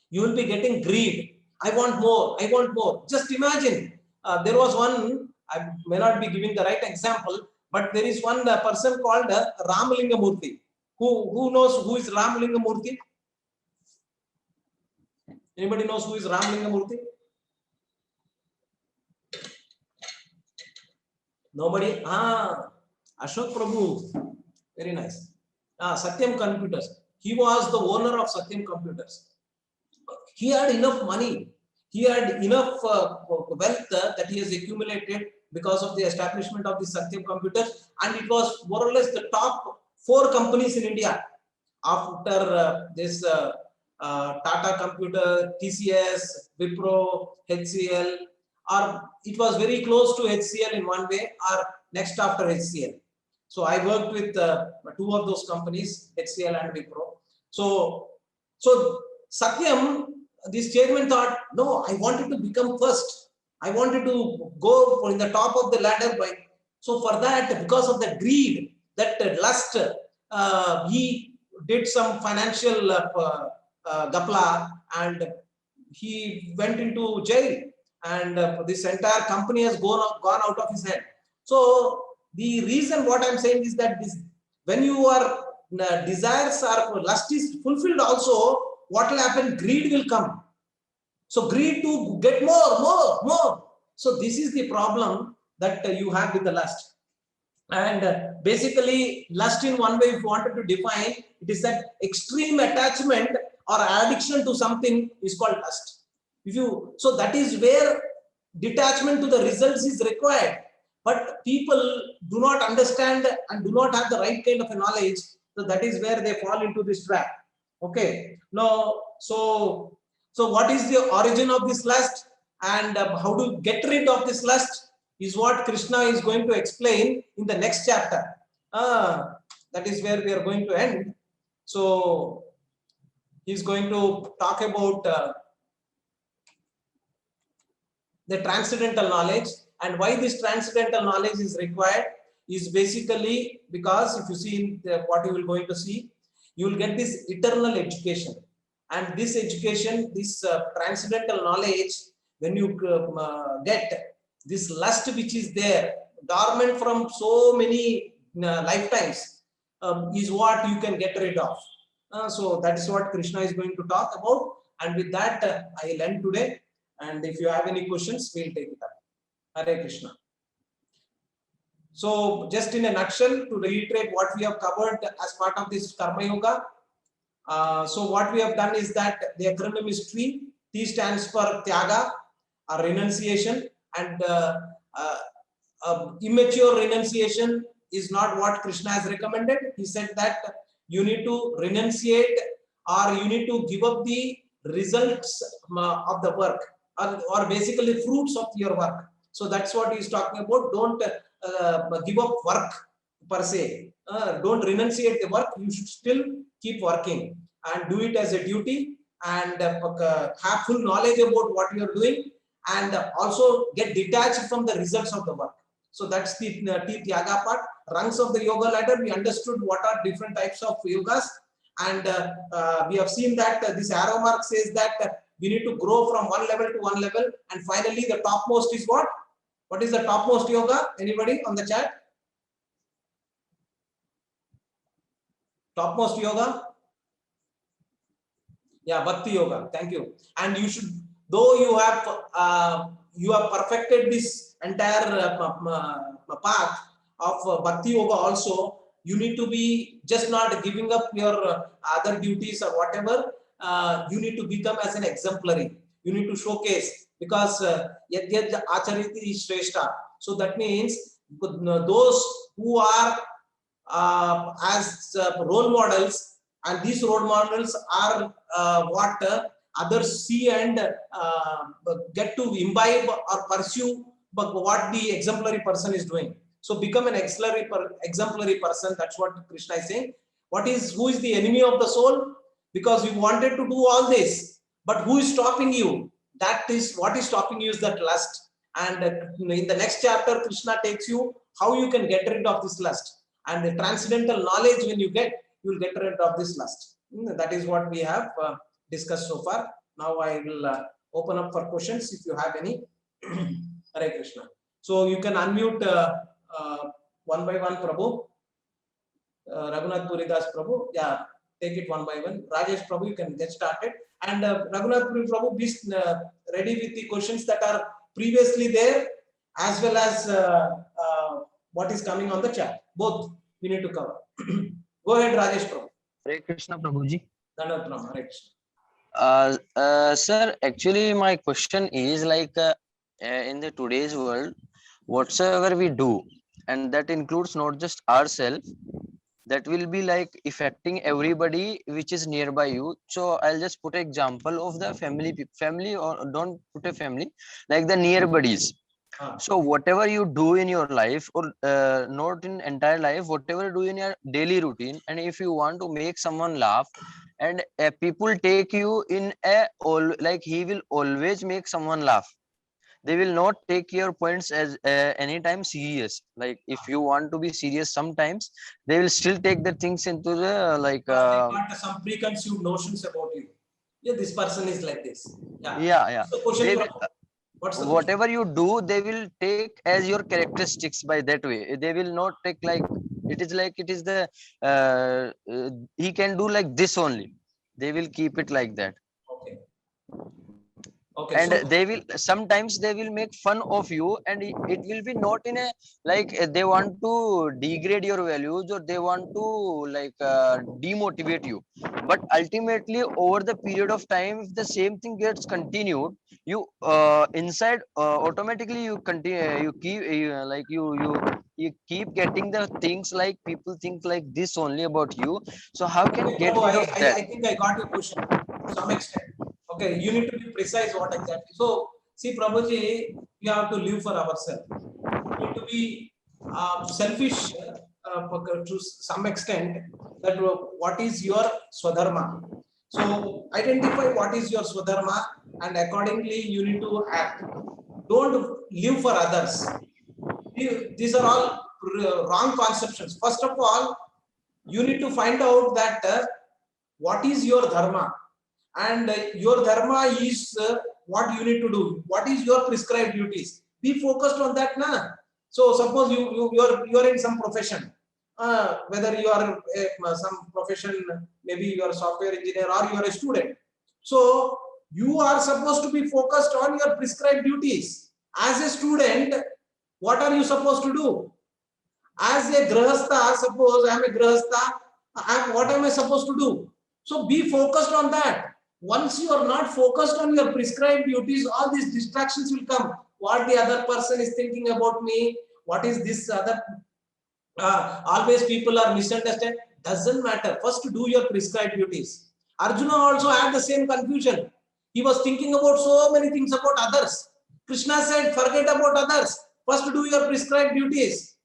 You will be getting greed. I want more. I want more. Just imagine. There was one. I may not be giving the right example, but there is one person called Ramalinga Murthy. Who knows who is Ramalinga Murthy? Anybody knows who is Ramalinga Murthy? Nobody? Ashok Prabhu. Very nice. Satyam Computers. He was the owner of Satyam Computers. He had enough money. He had enough wealth that he has accumulated because of the establishment of the Satyam Computers, and it was more or less the top 4 companies in India after this Tata Computer, TCS, Wipro, HCL, or it was very close to HCL in one way, or next after HCL. So I worked with 2 of those companies, HCL and Wipro. So Satyam, this chairman thought, no, I wanted to become first. I wanted to go in the top of the ladder. So for that, because of the greed, that lust, he did some financial gapla, and he went into jail, and this entire company has gone out of his head. So the reason what I'm saying is that this, when your desires are, lust is fulfilled also, what will happen? Greed will come. So greed to get more. So this is the problem that you have with the lust. And basically, lust in one way, if you wanted to define, it is that extreme attachment or addiction to something is called lust. So that is where detachment to the results is required. But people do not understand and do not have the right kind of a knowledge. So that is where they fall into this trap. Okay. Now, so what is the origin of this lust, and how to get rid of this lust is what Krishna is going to explain in the next chapter. That is where we are going to end. So he's going to talk about the transcendental knowledge, and why this transcendental knowledge is required is basically because if you see what you will going to see, you will get this eternal education. And this education, this transcendental knowledge, when you get this lust which is there, dormant from so many lifetimes, is what you can get rid of. So that is what Krishna is going to talk about. And with that, I'll end today. And if you have any questions, we'll take it up. Hare Krishna. So just in a nutshell, to reiterate what we have covered as part of this Karma Yoga. So what we have done is that the acronym is TREE. T stands for Tyaga, or renunciation, and immature renunciation is not what Krishna has recommended. He said that you need to renunciate, or you need to give up the results of the work, or basically fruits of your work. So that's what he is talking about. Don't give up work per se. Don't renunciate the work. You should still keep working and do it as a duty, and have full knowledge about what you are doing, and also get detached from the results of the work. So that's the Tyaga part. Rungs of the yoga ladder, we understood what are different types of yogas, and we have seen that this arrow mark says that we need to grow from one level to one level, and finally the topmost is what? What is the topmost yoga? Anybody on the chat? Topmost yoga? Yeah, Bhakti Yoga. Thank you. And you should, though you have perfected this entire path of Bhakti Yoga also, you need to be just not giving up your other duties or whatever. You need to become as an exemplary. You need to showcase, because yad yad achariti shrestha. So that means those who are as role models, and these role models are what others see and get to imbibe or pursue, but what the exemplary person is doing. So become an exemplary person. That's what Krishna is saying. Who is the enemy of the soul? Because you wanted to do all this, but who is stopping you? That is what is stopping you is that lust. And in the next chapter, Krishna takes you how you can get rid of this lust. And the transcendental knowledge, when you will get rid of this lust. That is what we have discussed so far. Now I will open up for questions if you have any. Hare Krishna. So you can unmute one by one, Prabhu. Raghunath Puridas Prabhu, yeah, take it one by one. Rajesh Prabhu, you can get started. And Raghunath Puri Prabhu, be ready with the questions that are previously there, as well as what is coming on the chat. Both we need to cover. Go ahead, Rajesh Prabhu. Hare Krishna Prabhuji. Dandavat Pranam, Hare Krishna. Sir, actually my question is like in the today's world, whatsoever we do, and that includes not just ourselves, that will be like affecting everybody which is nearby you. So I'll just put an example of the family, or don't put a family, like the near buddies. So whatever you do in your life, or not in entire life, whatever you do in your daily routine, and if you want to make someone laugh, and people take you in like he will always make someone laugh. They will not take your points as anytime serious. Like if you want to be serious, sometimes they will still take the things into the like. They got some preconceived notions about you. Yeah, this person is like this. Yeah. So question, They will, what's the whatever you do, they will take as your characteristics by that way. They will not take like it is the he can do like this only. They will keep it like that. Okay. Okay. And So, they will sometimes they will make fun of you, and it will be not in a like they want to degrade your values, or they want to like demotivate you. But ultimately over the period of time, if the same thing gets continued, you inside automatically you continue, you keep you keep getting the things like people think like this only about you. So how can okay, get Prabhu, rid of that? I think I got your question to some extent. Okay, you need to be precise what exactly. So, see, Prabhuji, we have to live for ourselves. We need to be selfish to some extent, that what is your swadharma. So, identify what is your swadharma, and accordingly you need to act. Don't live for others. These are all wrong conceptions. First of all, you need to find out that what is your dharma, and your dharma is what you need to do. What is your prescribed duties? Be focused on that, na. So suppose you are in some profession, whether you are some profession, maybe you are a software engineer or you are a student. So you are supposed to be focused on your prescribed duties. As a student, what are you supposed to do? As a grahastha, suppose I am a grahastha, what am I supposed to do? So be focused on that. Once you are not focused on your prescribed duties, all these distractions will come. What the other person is thinking about me, what is this other, always people are misunderstood. Doesn't matter. First do your prescribed duties. Arjuna also had the same confusion. He was thinking about so many things about others. Krishna said, forget about others. First do your prescribed duties.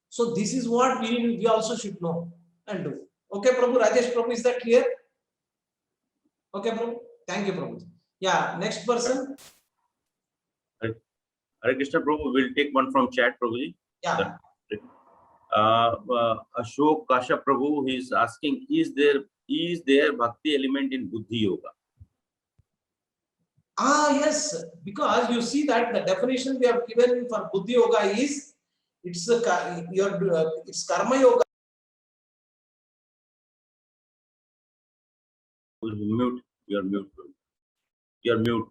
So this is what we also should know and do. Okay, Prabhu, Rajesh Prabhu, is that clear? Okay, Prabhu. Thank you, Prabhu. Yeah, next person. Hare Krishna Prabhu, we'll take one from chat, Prabhuji. Yeah. Ashok Kasha Prabhu, he is asking, is there bhakti element in Buddhi Yoga? Yes, because you see that the definition we have given for Buddhi Yoga is it's Karma Yoga. Mute. You're mute. You're mute.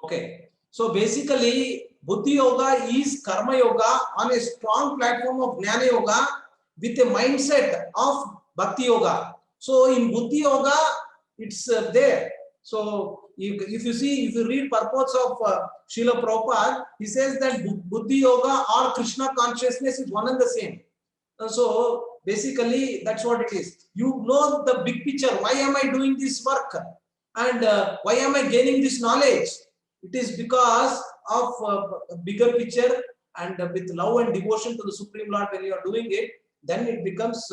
Okay. So basically, Buddhi Yoga is Karma Yoga on a strong platform of Jnana Yoga with a mindset of Bhakti Yoga. So in Buddhi Yoga, it's there. So if you read purports of Srila Prabhupada, he says that Buddhi Yoga or Krishna consciousness is one and the same. So basically, that's what it is. You know the big picture. Why am I doing this work? And why am I gaining this knowledge? It is because of a bigger picture, and with love and devotion to the Supreme Lord, when you are doing it, then it becomes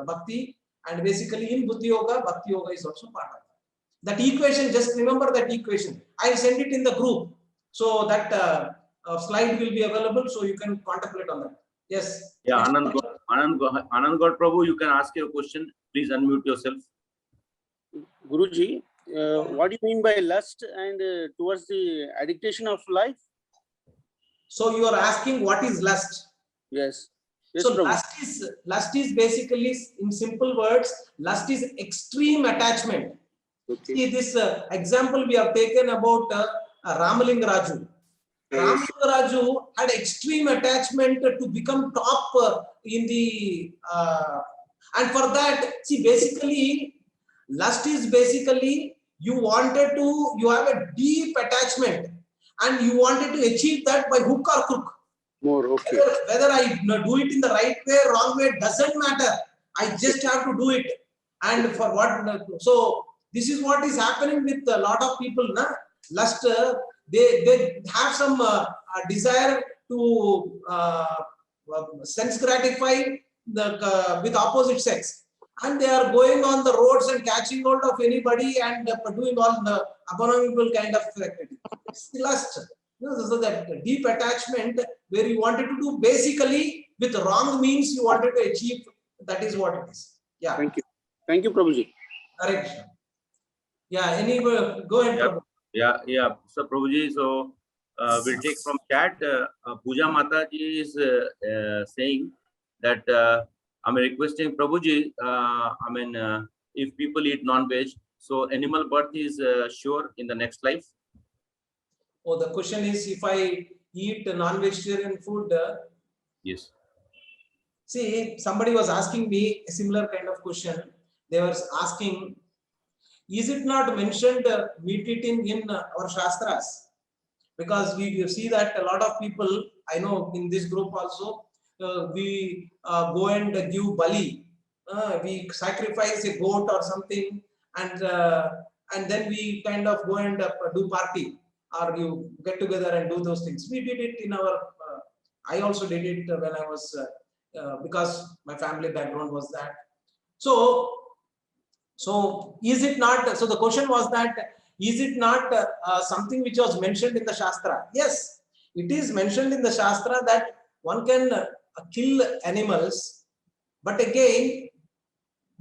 Bhakti. And basically in Buddhi Yoga, Bhakti Yoga is also part of that equation. Just remember that equation. I'll send it in the group so that slide will be available, so you can contemplate on that. Yes. Yeah, Anand God Prabhu, you can ask your question. Please unmute yourself. Guruji, what do you mean by lust and towards the addiction of life? So you are asking what is lust? Yes. Yes, So Prabhu. lust is basically, in simple words, lust is extreme attachment. Okay. See this example we have taken about Ramaling Raju. Yes. Ramaling Raju had extreme attachment to become top in the and for that, see, basically lust is basically you have a deep attachment and you wanted to achieve that by hook or crook. More, okay. Whether I do it in the right way, wrong way, doesn't matter. I just have to do it. And for what? So this is what is happening with a lot of people. Na? Lust, they have some desire to sense gratify with opposite sex. And they are going on the roads and catching hold of anybody and doing all the abominable kind of activity. It's lust. So that deep attachment where you wanted to do basically with wrong means you wanted to achieve, that is what it is. Yeah. Thank you. Thank you, Prabhuji. Correct. Yeah, anyway, go ahead. Yeah. Prabhu. Yeah. So Prabhuji, so we'll take from chat. Puja Mataji is saying that I'm requesting Prabhuji. If people eat non-veg, so animal birth is sure in the next life. Oh, the question is if I eat non-vegetarian food. Yes. See, somebody was asking me a similar kind of question. They were asking, is it not mentioned meat eating in our Shastras? Because we see that a lot of people, I know in this group also, we go and give bali. We sacrifice a goat or something, and then we kind of go and do party, or you get together and do those things. We did it in our, I also did it when I was, because my family background was that. So is it not, so the question was that, is it not something which was mentioned in the Shastra? Yes, it is mentioned in the Shastra that one can kill animals, but again,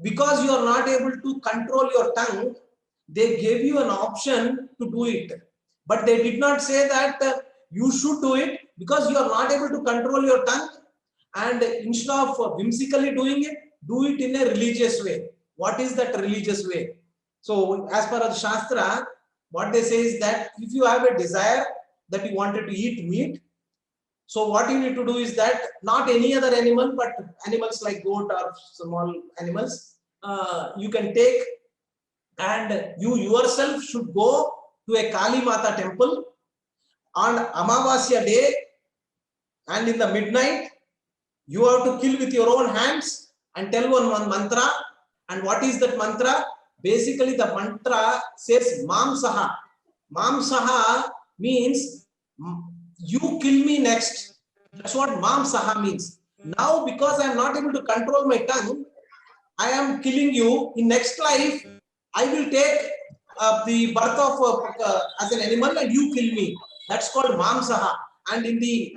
because you are not able to control your tongue, they gave you an option to do it. But they did not say that you should do it because you are not able to control your tongue. And instead of whimsically doing it, do it in a religious way. What is that religious way? So as per the Shastra, what they say is that if you have a desire that you wanted to eat meat, so what you need to do is that not any other animal, but animals like goat or small animals, you can take, and you yourself should go to a Kali Mata temple on Amavasya day, and in the midnight, you have to kill with your own hands and tell one mantra. And what is that mantra? Basically, the mantra says Mamsaha. Mamsaha means you kill me next. That's what Mamsaha means. Now, because I am not able to control my tongue, I am killing you. In next life, I will take the birth of as an animal and you kill me. That's called Mamsaha. And in the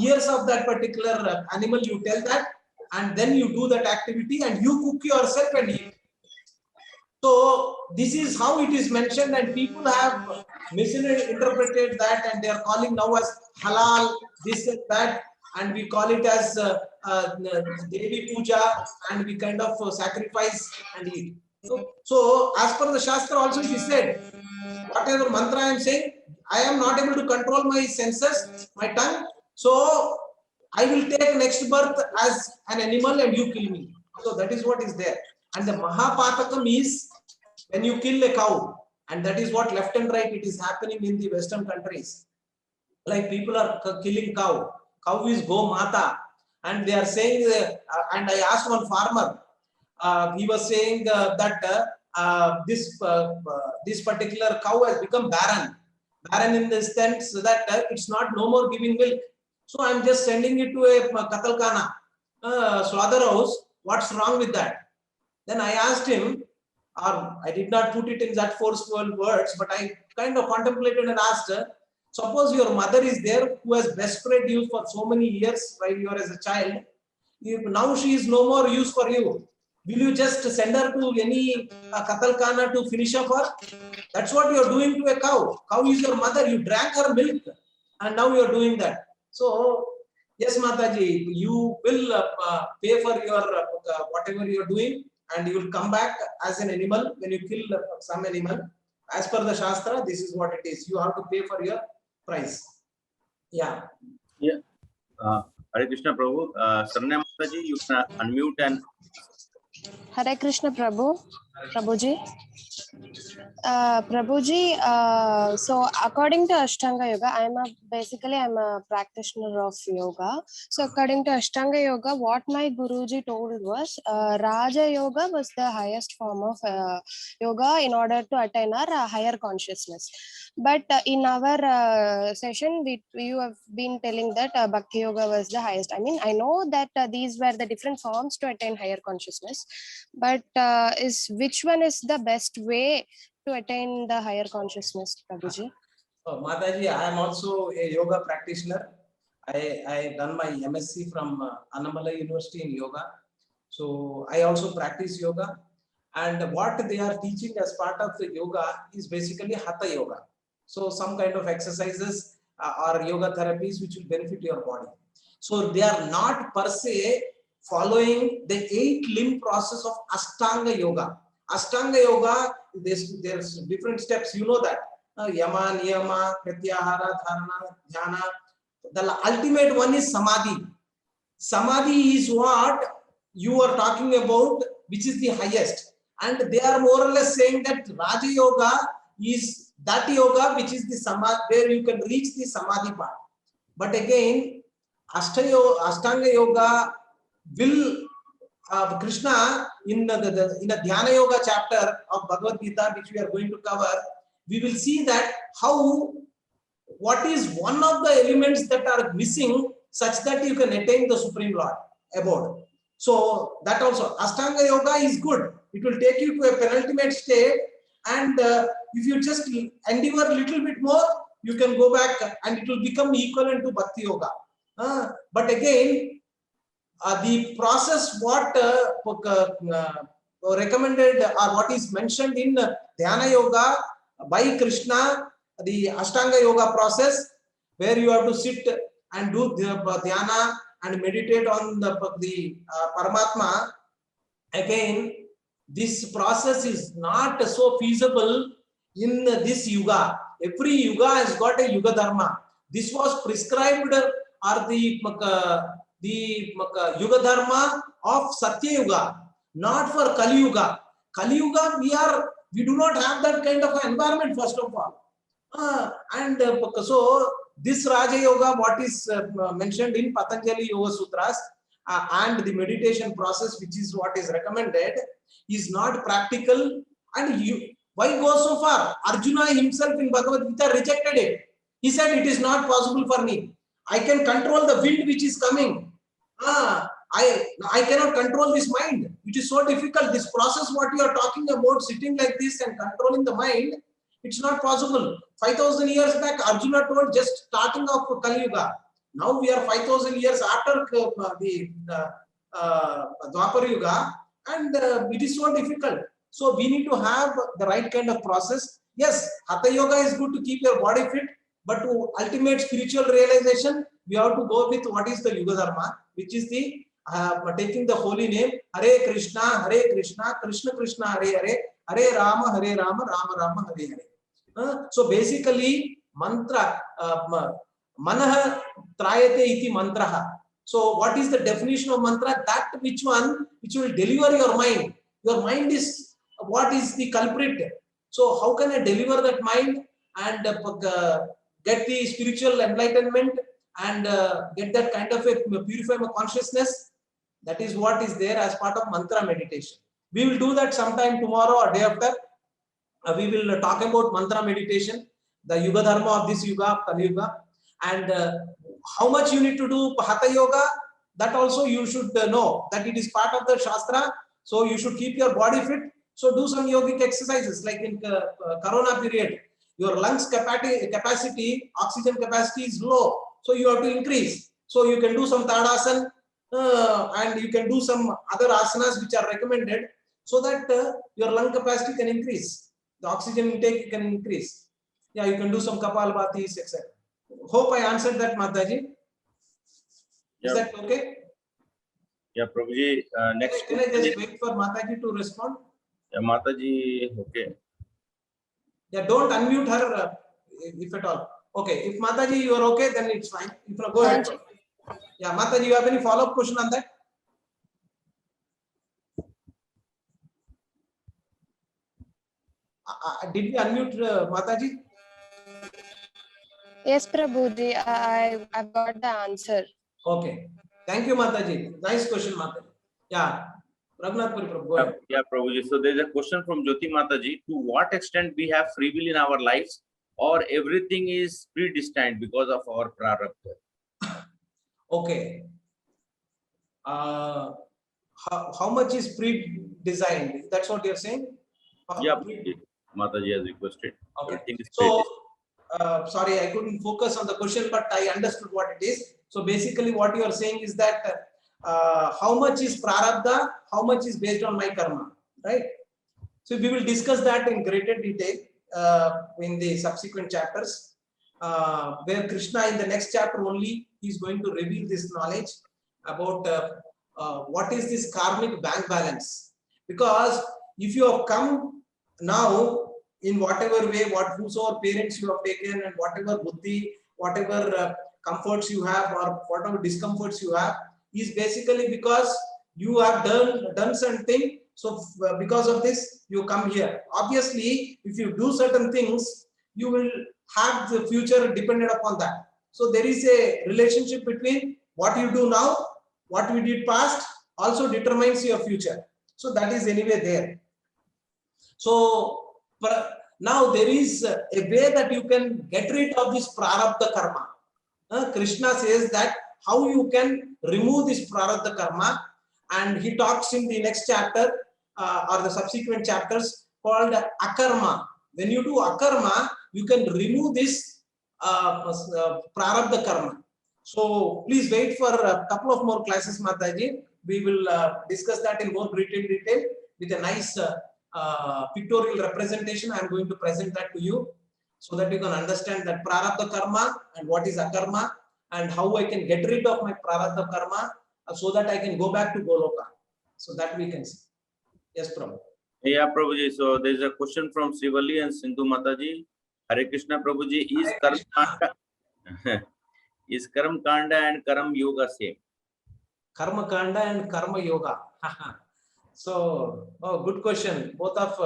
ears of that particular animal, you tell that, and then you do that activity and you cook yourself and eat. So this is how it is mentioned, and people have misinterpreted that, and they are calling now as halal, this and that, and we call it as Devi Puja, and we kind of sacrifice and eat. So as per the Shastra also it is said, whatever mantra I am saying, I am not able to control my senses, my tongue, so I will take next birth as an animal and you kill me. So that is what is there. And the Mahapatakam is when you kill a cow, and that is what left and right it is happening in the Western countries. Like people are killing cow. Cow is Go Mata, and they are saying, and I asked one farmer, he was saying that this particular cow has become barren in the sense that it's not no more giving milk. So I'm just sending it to a Katalkhana, slaughterhouse. What's wrong with that? Then I asked him, or I did not put it in that forceful words, but I kind of contemplated and asked her, suppose your mother is there who has breastfed you for so many years while you are as a child. Now she is no more use for you. Will you just send her to any Katalkhana to finish up her? That's what you are doing to a cow. Cow is your mother. You drank her milk, and now you are doing that. So yes, Mataji, you will pay for your whatever you are doing, and you will come back as an animal when you kill some animal. As per the Shastra, this is what it is. You have to pay for your price. Yeah. Yeah. Hare Krishna Prabhu. Saranya Mataji, you can unmute and Hare Krishna Prabhuji. Prabhuji, so according to Ashtanga Yoga, I'm a practitioner of yoga. So according to Ashtanga Yoga, what my Guruji told was Raja Yoga was the highest form of yoga in order to attain our higher consciousness. But in our session, you have been telling that Bhakti Yoga was the highest. I mean, I know that these were the different forms to attain higher consciousness, but which one is the best way to attain the higher consciousness, Prabhuji? Oh, Mataji, I am also a yoga practitioner. I done my MSc from Annamalai University in yoga. So I also practice yoga. And what they are teaching as part of the yoga is basically Hatha Yoga. So some kind of exercises or yoga therapies which will benefit your body. So they are not per se following the 8-limb process of Ashtanga Yoga. Ashtanga Yoga, there's different steps, you know that. Yama, Niyama, Pratyahara, Dharana, Dhyana. The ultimate one is Samadhi. Samadhi is what you are talking about, which is the highest. And they are more or less saying that Raja Yoga is that yoga which is the Samadhi, where you can reach the Samadhi part. But again, Ashtanga Yoga will Krishna in the Dhyana Yoga chapter of Bhagavad Gita, which we are going to cover, we will see that what is one of the elements that are missing such that you can attain the Supreme Lord abode. So that also Ashtanga Yoga is good. It will take you to a penultimate state, and if you just endeavor a little bit more, you can go back and it will become equivalent to Bhakti Yoga. But again, the process what recommended or what is mentioned in Dhyana Yoga by Krishna, the Ashtanga Yoga process, where you have to sit and do dhyana and meditate on the Paramatma. Again, this process is not so feasible in this yuga. Every yuga has got a yuga dharma. This was prescribed or the yuga dharma of Satya Yuga, not for Kali Yuga. Kali Yuga, we do not have that kind of environment, first of all. So this Raja Yoga, what is mentioned in Patanjali Yoga Sutras, and the meditation process, which is what is recommended, is not practical. And why go so far? Arjuna himself in Bhagavad Gita rejected it. He said, it is not possible for me. I can control the wind which is coming. I cannot control this mind. It is so difficult. This process, what you are talking about, sitting like this and controlling the mind, it's not possible. 5,000 years back, Arjuna told, just starting of Kali Yuga. Now we are 5,000 years after the Dwapar Yuga, and it is so difficult. So we need to have the right kind of process. Yes, Hatha Yoga is good to keep your body fit, but to ultimate spiritual realization, we have to go with what is the Yuga Dharma, which is the taking the holy name Hare Krishna, Krishna Krishna, Hare Rama, Rama Rama, Hare Hare. So basically, mantra, Manaha Trayate iti mantraha. So what is the definition of mantra? That which will deliver your mind. Your mind is what is the culprit. So how can I deliver that mind and get the spiritual enlightenment and get that kind of a purify my consciousness? That is what is there as part of mantra meditation. We will do that sometime tomorrow or day after. We will talk about mantra meditation, the Yuga Dharma of this Yuga, Kali Yuga, and how much you need to do Hatha Yoga. That also you should know that it is part of the Shastra. So you should keep your body fit. So do some yogic exercises like in Corona period. Your lungs capacity, oxygen capacity is low. So you have to increase. So you can do some Tadasana, and you can do some other asanas which are recommended so that your lung capacity can increase, the oxygen intake can increase. Yeah, you can do some Kapalabhatis, etc. Hope I answered that, Mataji. Is Yeah. that okay? Yeah, Prabhuji, next Can I question just is, wait for Mataji to respond? yeah, Mataji, okay. Yeah, don't unmute her if at all. Okay, if Mataji you are okay, then it's fine. If not, go ahead. Yeah, Mataji, you have any follow-up question on that? Did we unmute Mataji? Yes, Prabhuji, I've got the answer. Okay. Thank you, Mataji. Nice question, Mataji. Yeah. Raghunath Puri Prabhu, go ahead. Yeah, Prabhuji. So there's a question from Jyoti Mataji. To what extent we have free will in our lives, or everything is predestined because of our prarabdha? Okay. How much is pre-designed? That's what you're saying? Yeah, Mataji has requested. Okay. Everything is So, sorry, I couldn't focus on the question, but I understood what it is. So basically what you are saying is that how much is prarabdha, how much is based on my karma, right? So we will discuss that in greater detail in the subsequent chapters, where Krishna in the next chapter only is going to reveal this knowledge about what is this karmic bank balance. Because if you have come now in whatever way, whosoever parents you have taken and whatever buddhi, whatever comforts you have or whatever discomforts you have, is basically because you have done something. So because of this, you come here. Obviously, if you do certain things, you will have the future dependent upon that. So there is a relationship between what you do now, what we did past, also determines your future. So that is anyway there. So now there is a way that you can get rid of this prarabdha karma. Krishna says that how you can remove this prarabdha karma, and he talks in the next chapter or the subsequent chapters called akarma. When you do akarma, you can remove this prarabdha karma. So please wait for a couple of more classes, Mataji. We will discuss that in more greater detail with a nice pictorial representation. I am going to present that to you so that you can understand that prarabdha karma and what is akarma and how I can get rid of my prarabdha karma so that I can go back to Goloka. So that we can see. Yes, Prabhu. Yeah, Prabhuji. So there's a question from Srivali and Sindhu Mataji. Hare Krishna, Prabhuji. Is karma is karma kanda and karma yoga same? Karma kanda and karma yoga. So, oh, good question. Both of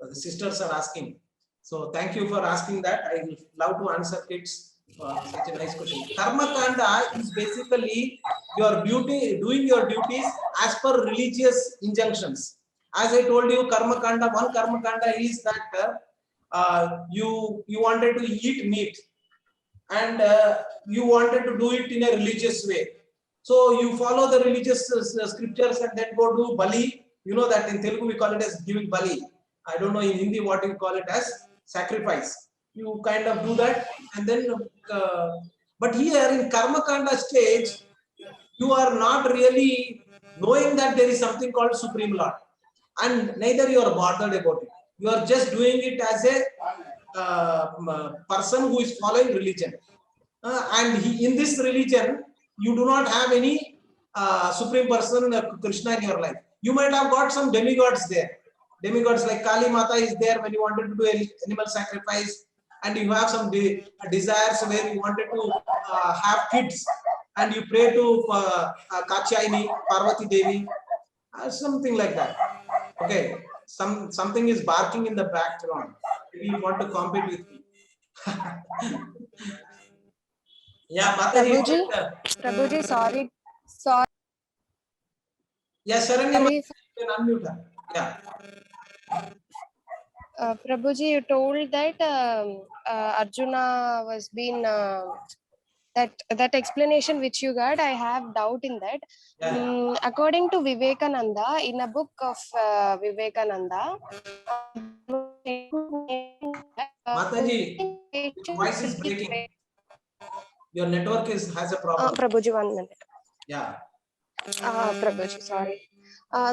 the sisters are asking. So thank you for asking that. I will love to answer kids. Such a nice question. Karma kanda is basically your duty, doing your duties as per religious injunctions. As I told you, karma kanda, one karma kanda is that you wanted to eat meat and you wanted to do it in a religious way. So you follow the religious scriptures and then go do bali. You know that in Telugu we call it as giving bali. I don't know in Hindi what you call it as sacrifice. You kind of do that and then, but here in karma kanda stage, you are not really knowing that there is something called Supreme Lord, and neither you are bothered about it. You are just doing it as a person who is following religion. And in this religion, you do not have any supreme person, Krishna in your life. You might have got some demigods there. Demigods like Kali Mata is there when you wanted to do animal sacrifice, and you have some desires where you wanted to have kids, and you pray to Katyayani, Parvati Devi, something like that. Okay, something is barking in the background. Maybe you want to compete with me. Yeah, Mataji. Prabhuji, sorry. Yes, Sharanya, you can unmute her. Yeah. Prabhuji, you told that Arjuna was being that explanation which you got. I have doubt in that. Yeah. According to Vivekananda, in a book of Vivekananda, Mataji, your voice is breaking. Your network has a problem. Prabhuji, 1 minute. Yeah. Prabhuji, sorry.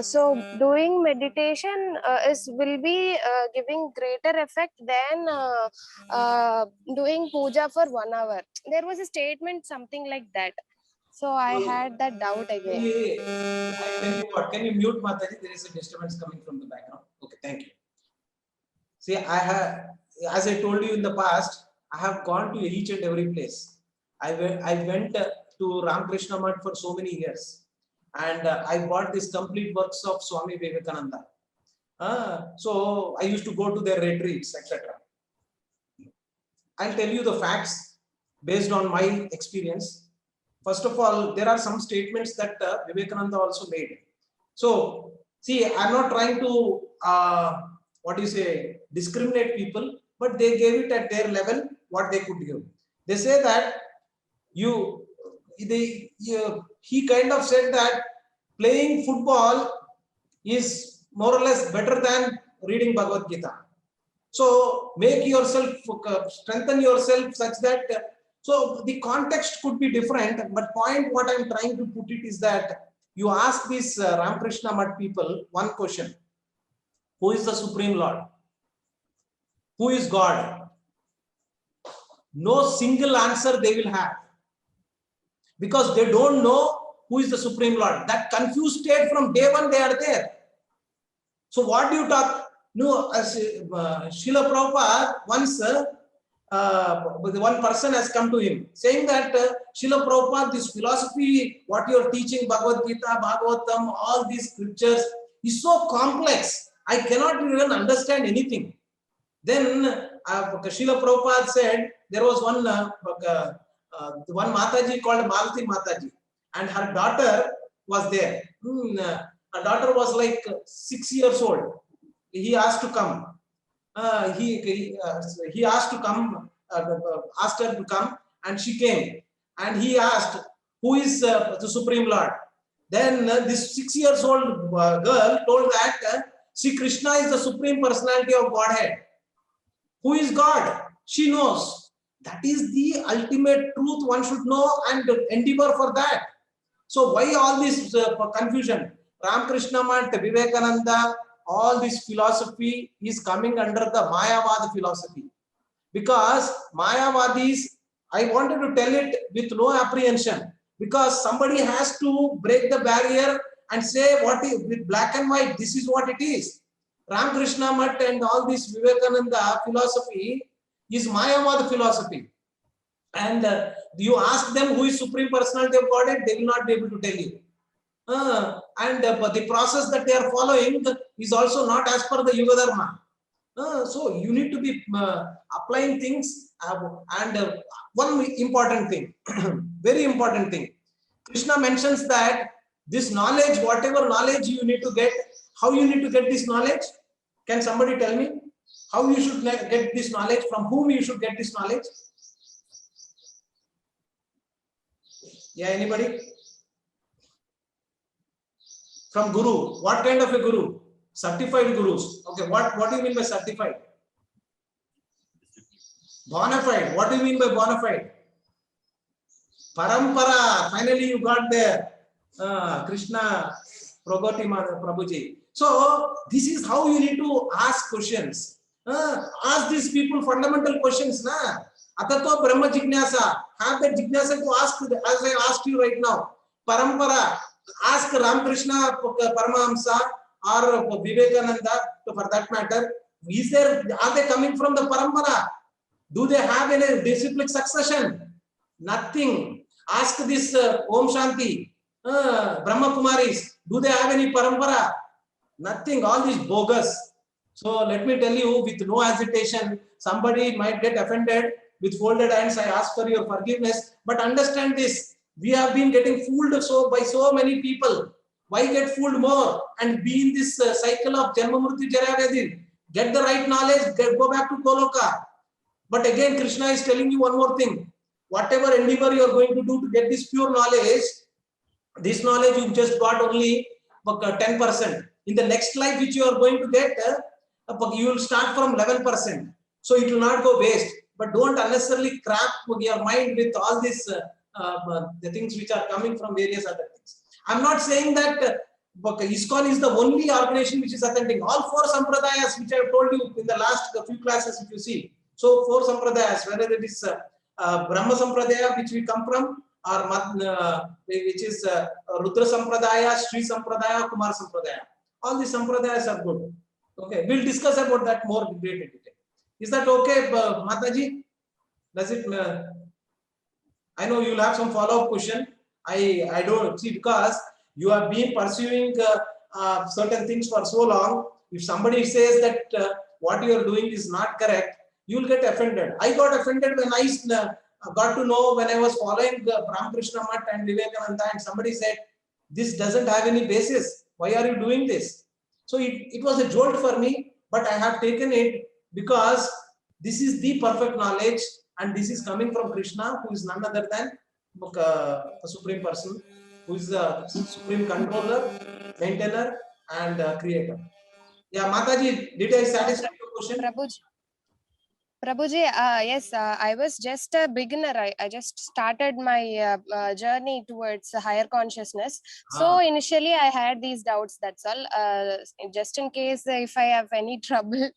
So doing meditation will be giving greater effect than doing puja for 1 hour. There was a statement something like that. So I had that doubt again. I tell you what, can you mute Mataji? There is a disturbance coming from the background. Okay, thank you. See, I have, as I told you in the past, I have gone to each and every place. I went to Ramakrishna Math for so many years, and I bought this complete works of Swami Vivekananda. So I used to go to their retreats, etc. I'll tell you the facts based on my experience. First of all, there are some statements that Vivekananda also made. So, see, I'm not trying to, discriminate people, but they gave it at their level, what they could give. They say that he kind of said that playing football is more or less better than reading Bhagavad Gita. So make yourself, strengthen yourself such that, so the context could be different, but point what I'm trying to put it is that you ask these Ramakrishna Math people one question: who is the Supreme Lord? Who is God? No single answer they will have, because they don't know who is the Supreme Lord. That confused state from day one, they are there. So what do you talk? No, as Srila Prabhupada once, one person has come to him saying that Srila Prabhupada, this philosophy, what you are teaching, Bhagavad Gita, Bhagavatam, all these scriptures is so complex. I cannot even understand anything. Then Srila Prabhupada said there was one Mataji called Malati Mataji, and her daughter was there. Her daughter was like 6 years old. He asked to come. He asked to come. Asked her to come, and she came. And he asked, "Who is the Supreme Lord?" Then this 6 years old girl told that Sri Krishna is the Supreme Personality of Godhead. Who is God? She knows. That is the ultimate truth one should know and endeavor for that. So why all this confusion? Ramakrishna Math, Vivekananda, all this philosophy is coming under the Mayavad philosophy. Because Mayavadis, I wanted to tell it with no apprehension, because somebody has to break the barrier and say what is with black and white, this is what it is. Ramakrishna Math and all this Vivekananda philosophy is Mayavad philosophy. And you ask them who is Supreme Personality of Godhead, they will not be able to tell you. But the process that they are following is also not as per the Yuga Dharma. So you need to be applying things. And one important thing, very important thing, Krishna mentions that this knowledge, whatever knowledge you need to get, how you need to get this knowledge? Can somebody tell me how you should get this knowledge? From whom you should get this knowledge? Yeah, anybody? From Guru. What kind of a Guru? Certified Gurus. Okay, what do you mean by certified? Bonafide. What do you mean by bonafide? Parampara. Finally you got there. Krishna Prabhuji Prabhuji. So this is how you need to ask questions. Ask these people fundamental questions. Atato Brahma Jignasa. Have that Jignasa to ask, as I asked you right now. Parampara. Ask Ramakrishna Paramahamsa or Vivekananda, for that matter. Are they coming from the Parampara? Do they have any disciplic succession? Nothing. Ask this Om Shanti, Brahma Kumaris. Do they have any Parampara? Nothing. All these bogus. So let me tell you with no hesitation, somebody might get offended. With folded hands, I ask for your forgiveness. But understand this. We have been getting fooled by so many people. Why get fooled more and be in this cycle of Janma Murti Jara Vyadhi? Get the right knowledge, go back to Goloka. But again, Krishna is telling you one more thing. Whatever endeavor you are going to do to get this pure knowledge, this knowledge you just got only 10%. In the next life which you are going to get, you will start from 11%. So it will not go waste. But don't unnecessarily cramp your mind with all this the things which are coming from various other things. I'm not saying that ISKCON is the only organization which is authentic. All 4 sampradayas, which I have told you in the last few classes, if you see. So 4 sampradayas, whether it is Brahma Sampradaya, which we come from, or which is Rudra Sampradaya, Sri Sampradaya, Kumar Sampradaya. All these sampradayas are good. Okay, we'll discuss about that more in great detail. Is that okay, Mataji? Does it? I know you'll have some follow-up question. I don't see, because you have been pursuing certain things for so long. If somebody says that what you are doing is not correct, you will get offended. I got offended when I got to know, when I was following Ramakrishna Math and Vivekananda, and somebody said, this doesn't have any basis. Why are you doing this? So it was a jolt for me, but I have taken it because this is the perfect knowledge, and this is coming from Krishna, who is none other than the Supreme Person, who is the Supreme Controller, Maintainer, and Creator. Yeah, Mataji, did I satisfy your question? Prabhuji, yes, I was just a beginner. I just started my journey towards higher consciousness. So initially I had these doubts, that's all. Just in case if I have any troubled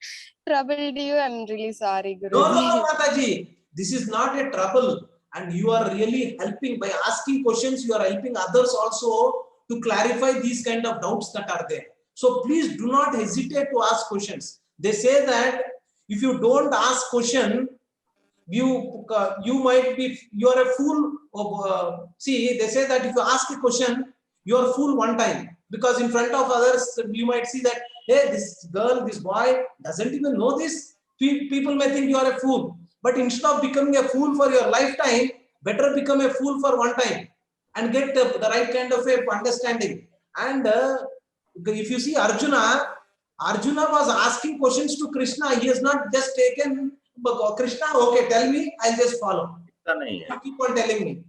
you, I'm really sorry, Guruji. No, Mataji, this is not a trouble. And you are really helping, by asking questions, you are helping others also to clarify these kind of doubts that are there. So please do not hesitate to ask questions. They say that if you don't ask question, you are a fool. See, they say that if you ask a question, you are a fool one time, because in front of others you might see that, hey, this girl, this boy doesn't even know this. People may think you are a fool, but instead of becoming a fool for your lifetime, better become a fool for one time and get the right kind of a understanding. And if you see Arjuna was asking questions to Krishna. He has not just taken Krishna, okay, tell me, I'll just follow. You keep on telling me.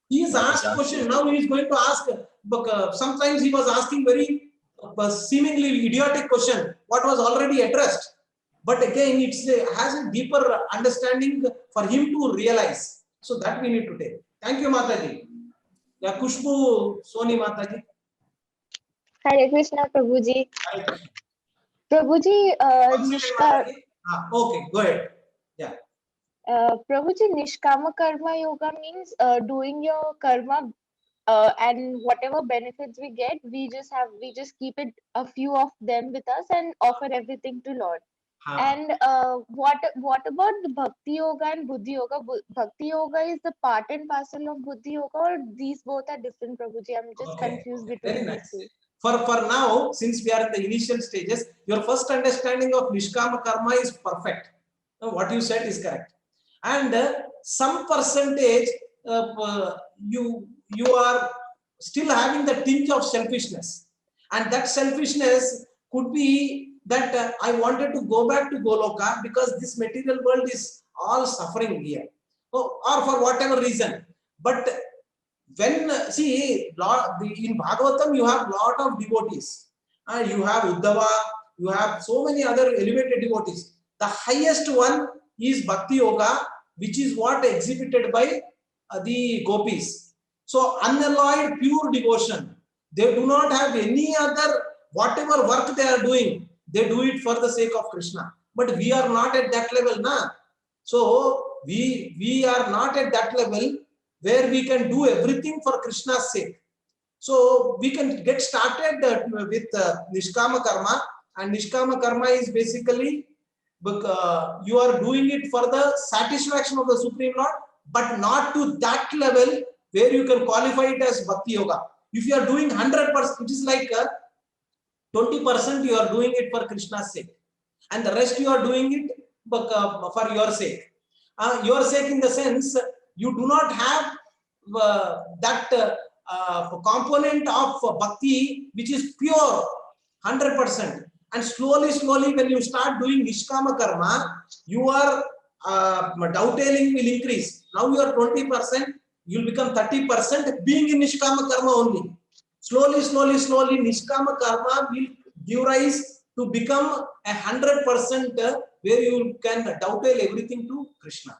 He is asked question. Now he is going to ask. Sometimes he was asking very seemingly idiotic question, what was already addressed. But again, it has a deeper understanding for him to realize. So that we need to take. Thank you, Mataji. Yeah, Kushbu Soni Mataji. Hare Krishna, Prabhuji. Hare Krishna. Prabhuji, okay, go ahead. Yeah. Prabhuji, Nishkama Karma Yoga means doing your karma and whatever benefits we get, we just keep it, a few of them with us, and offer everything to Lord. And what about the Bhakti Yoga and Buddhi Yoga? Bhakti Yoga is the part and parcel of Buddhi Yoga, or these both are different, Prabhuji? I'm just confused between these two. For now, since we are in the initial stages, your first understanding of Nishkama Karma is perfect. What you said is correct. And some percentage you are still having the tinge of selfishness. And that selfishness could be that I wanted to go back to Goloka because this material world is all suffering here. Or for whatever reason. But when, see, in Bhagavatam, you have lot of devotees. You have Uddhava, you have so many other elevated devotees. The highest one is Bhakti Yoga, which is what exhibited by the gopis. So unalloyed pure devotion. They do not have any other, whatever work they are doing, they do it for the sake of Krishna. But we are not at that level, na? So we are not at that level where we can do everything for Krishna's sake. So we can get started with Nishkama Karma, and Nishkama Karma is basically you are doing it for the satisfaction of the Supreme Lord, but not to that level where you can qualify it as Bhakti Yoga. If you are doing 100%, it is like 20% you are doing it for Krishna's sake, and the rest you are doing it for your sake. Your sake in the sense, you do not have that component of bhakti which is pure 100%. And slowly when you start doing Nishkama Karma, your doubting will increase. Now you are 20%, you will become 30% being in Nishkama Karma only. Slowly Nishkama Karma will give rise to become 100% where you can dovetail everything to Krishna.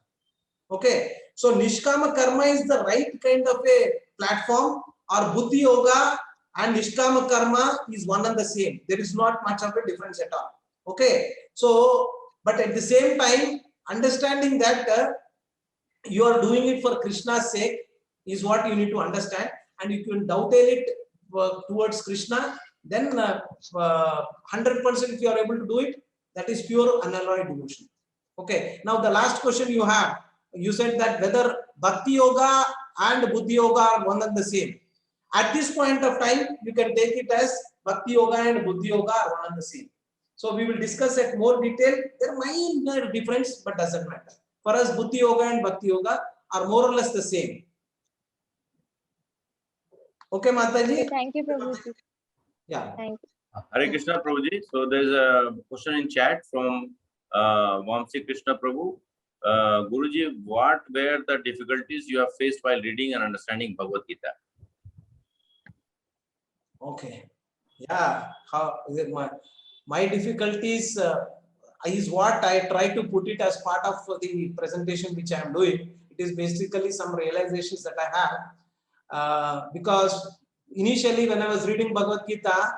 Okay, so Nishkama Karma is the right kind of a platform or Buddhi Yoga and Nishkama Karma is one and the same. There is not much of a difference at all. Okay, so but at the same time, understanding that you are doing it for Krishna's sake is what you need to understand, and you can dovetail it towards Krishna, then 100% if you are able to do it, that is pure unalloyed devotion. Okay, now the last question you have, you said that whether Bhakti Yoga and Buddhi Yoga are one and the same. At this point of time, you can take it as Bhakti Yoga and Buddhi Yoga are one and the same. So we will discuss at more detail. There might be a difference, but doesn't matter. For us, Buddhi Yoga and Bhakti Yoga are more or less the same. Okay, Mataji? Okay, thank you, Prabhuji. Yeah. Thank you. Hare Krishna Prabhuji. So there's a question in chat from Vamsi Krishna Prabhu. Guruji, what were the difficulties you have faced while reading and understanding Bhagavad Gita? Okay. Yeah. How is it my difficulties is what I try to put it as part of the presentation which I am doing. It is basically some realizations that I have because initially when I was reading Bhagavad Gita,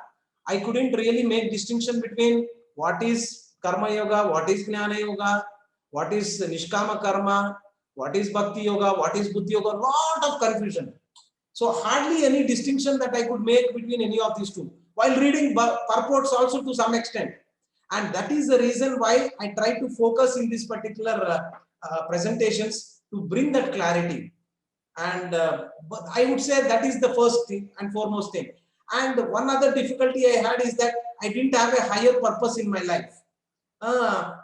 I couldn't really make distinction between what is Karma Yoga, what is Jnana Yoga, what is Nishkama Karma, what is Bhakti Yoga, what is Buddhi Yoga, lot of confusion. So hardly any distinction that I could make between any of these two. While reading purports also to some extent. And that is the reason why I try to focus in this particular presentations to bring that clarity. And but I would say that is the first thing and foremost thing. And one other difficulty I had is that I didn't have a higher purpose in my life. While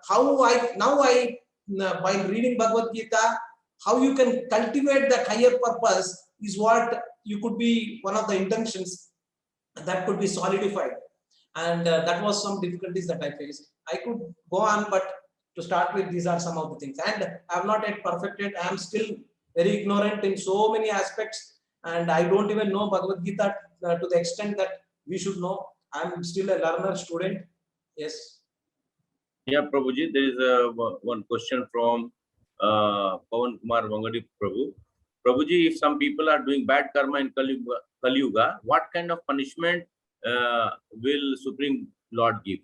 reading Bhagavad Gita, how you can cultivate that higher purpose is what you could be one of the intentions that could be solidified. And that was some difficulties that I faced. I could go on, but to start with, these are some of the things. And I have not yet perfected. I am still very ignorant in so many aspects. And I don't even know Bhagavad Gita to the extent that we should know. I am still a learner student. Yes. Yeah, Prabhuji, there is one question from Pawan Kumar Vangadi Prabhu. Prabhuji, if some people are doing bad karma in Kali Yuga, what kind of punishment will Supreme Lord give?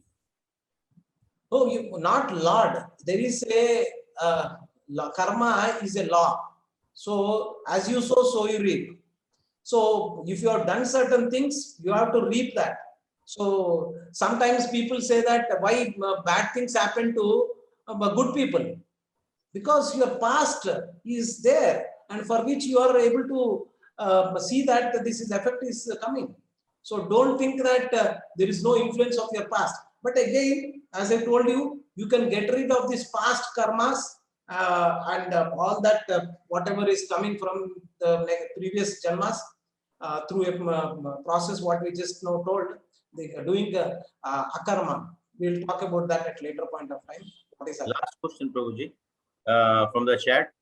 Oh, not Lord. There is a karma is a law. So as you sow, so you reap. So if you have done certain things, you have to reap that. So sometimes people say that why bad things happen to good people, because your past is there and for which you are able to see that this is effect is coming. So don't think that there is no influence of your past. But again, as I told you, you can get rid of this past karmas and all that whatever is coming from the previous janmas through a process what we just now told. They are doing akarma. We'll talk about that at later point of time. What is that? Last question, Prabhuji, from the chat,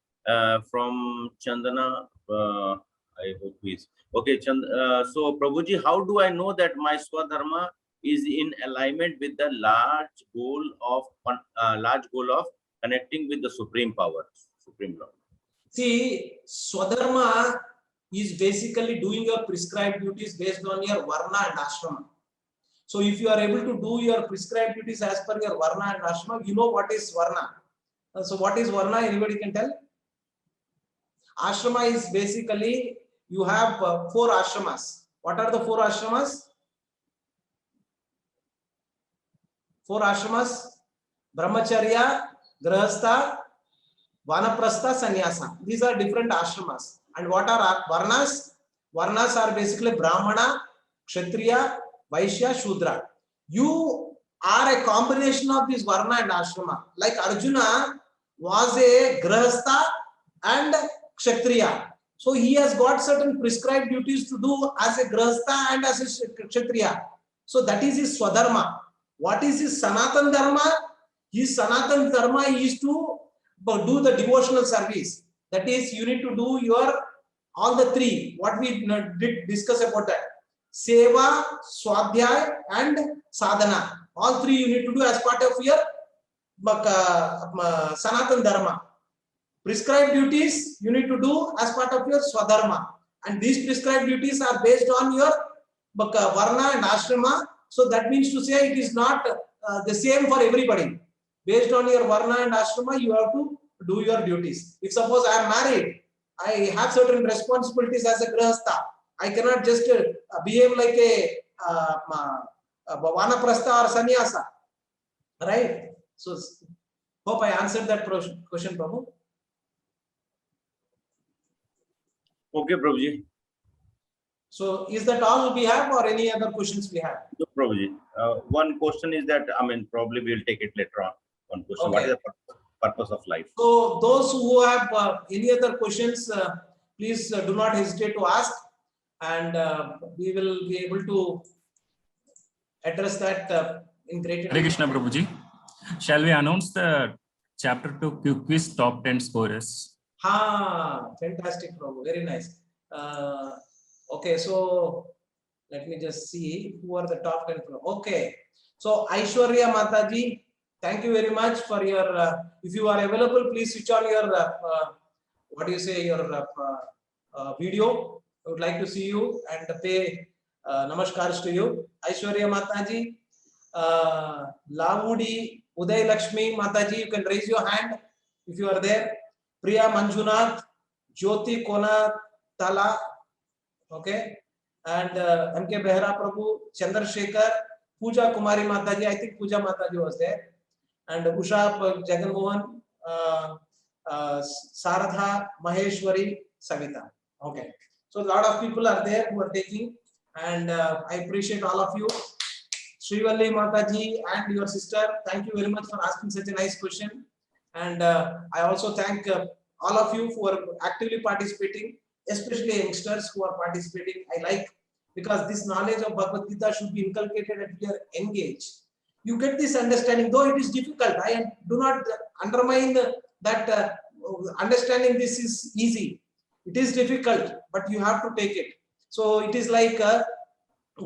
from Chandana. I hope he's okay. So, Prabhuji, how do I know that my Swadharma is in alignment with the large goal of connecting with the Supreme Power, Supreme Lord? See, Swadharma is basically doing your prescribed duties based on your Varna and Ashrama. So if you are able to do your prescribed duties as per your Varna and Ashrama, you know what is Varna. So what is Varna? Anybody can tell? Ashrama is basically, you have 4 ashramas. What are the 4 ashramas? 4 ashramas: Brahmacharya, Grahastha, Vanaprastha, Sannyasa. These are different ashramas. And what are Varnas? Varnas are basically Brahmana, Kshatriya, Vaishya, Shudra. You are a combination of these Varna and Ashrama. Like Arjuna was a Grahastha and Kshatriya. So he has got certain prescribed duties to do as a Grahastha and as a Kshatriya. So that is his Swadharma. What is his Sanatan Dharma? His Sanatan Dharma is to do the devotional service. That is, you need to do your all the 3. What we did discuss about that. Seva, Swadhyay and Sadhana. All 3 you need to do as part of your Sanatan Dharma. Prescribed duties you need to do as part of your Swadharma. and these prescribed duties are based on your varna and ashrama. So that means to say it is not the same for everybody. Based on your varna and ashrama, you have to do your duties. If suppose I am married, I have certain responsibilities as a grahastha. I cannot just behave like a vanaprastha or sannyasa, right? So hope I answered that question, Prabhu. Okay, Prabhuji. So is that all we have, or any other questions we have? No, Prabhuji. One question is that, I mean, probably we'll take it later on. One question. What Okay. is the purpose of life? So those who have any other questions, please do not hesitate to ask, and we will be able to address that in greater Hare detail. Krishna Prabhuji. Shall we announce the chapter 2 quiz top 10 scorers? Fantastic, Prabhu. Very nice. Okay, so let me just see who are the top 10. Okay, so Aishwarya Mataji, thank you very much for your. If you are available, please switch on your what do you say, your video. I would like to see you and pay namaskars to you, Aishwarya Mataji. Lavudi Uday Lakshmi Mataji, you can raise your hand if you are there. Priya Manjunath, Jyoti Kona Tala, okay, and MK Behra Prabhu, Chandrasekhar, Pooja Kumari Mataji, I think Pooja Mataji was there, and Usha Jaganmohan, Saradha, Maheshwari, Savita. Okay, so a lot of people are there who are taking, and I appreciate all of you. Srivalli Mataji and your sister, thank you very much for asking such a nice question. And I also thank all of you who are actively participating, especially youngsters who are participating. I like, because this knowledge of Bhagavad Gita should be inculcated at your young age. You get this understanding, though it is difficult. I do not undermine that understanding this is easy. It is difficult, but you have to take it. So it is like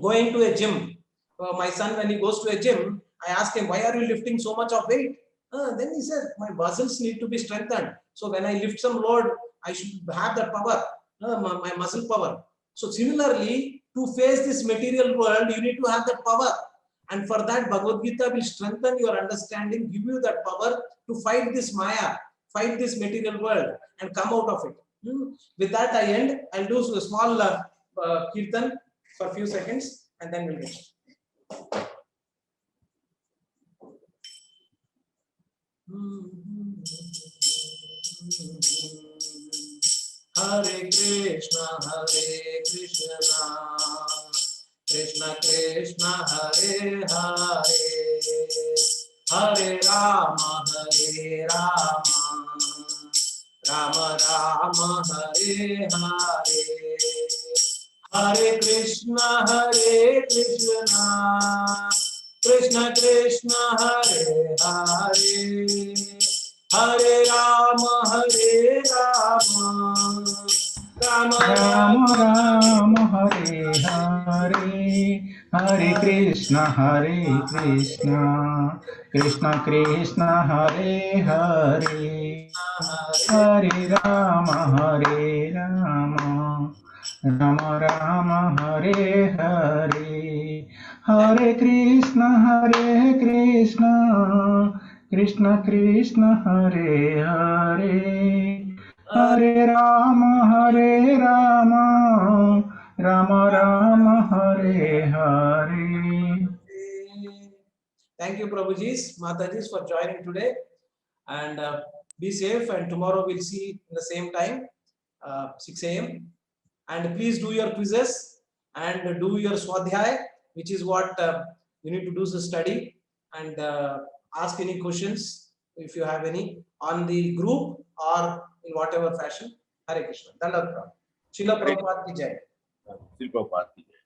going to a gym. My son, when he goes to a gym, I ask him, why are you lifting so much of weight? Then he said, my muscles need to be strengthened. So when I lift some load, I should have that power, my muscle power. So similarly, to face this material world, you need to have that power. And for that, Bhagavad Gita will strengthen your understanding, give you that power to fight this Maya, fight this material world, and come out of it. With that, I end. I'll do a small kirtan for a few seconds, and then we'll get it. Hare Krishna, Krishna Krishna, Hare Hare, Hare Rama, Rama Rama, Hare Hare. Hare Krishna, Krishna Krishna, Hare Hare, Hare Rama, Rama Rama, Hare Hare, Hare Krishna, Krishna Krishna, Hare Hare, Hare Rama, Rama Rama, Hare Hare, Hare Krishna, Krishna Krishna, Hare Hare, Hare Rama, Rama Rama, Hare Hare. Thank you, Prabhujis, Matajis, for joining today. And be safe. And tomorrow we'll see in the same time, 6 a.m. And please do your quizzes and do your swadhyay, which is what you need to do the study, and ask any questions if you have any on the group or in whatever fashion. Hare Krishna. Dandavat. Srila Prabhupada ki jai. Srila Prabhupada ki jai.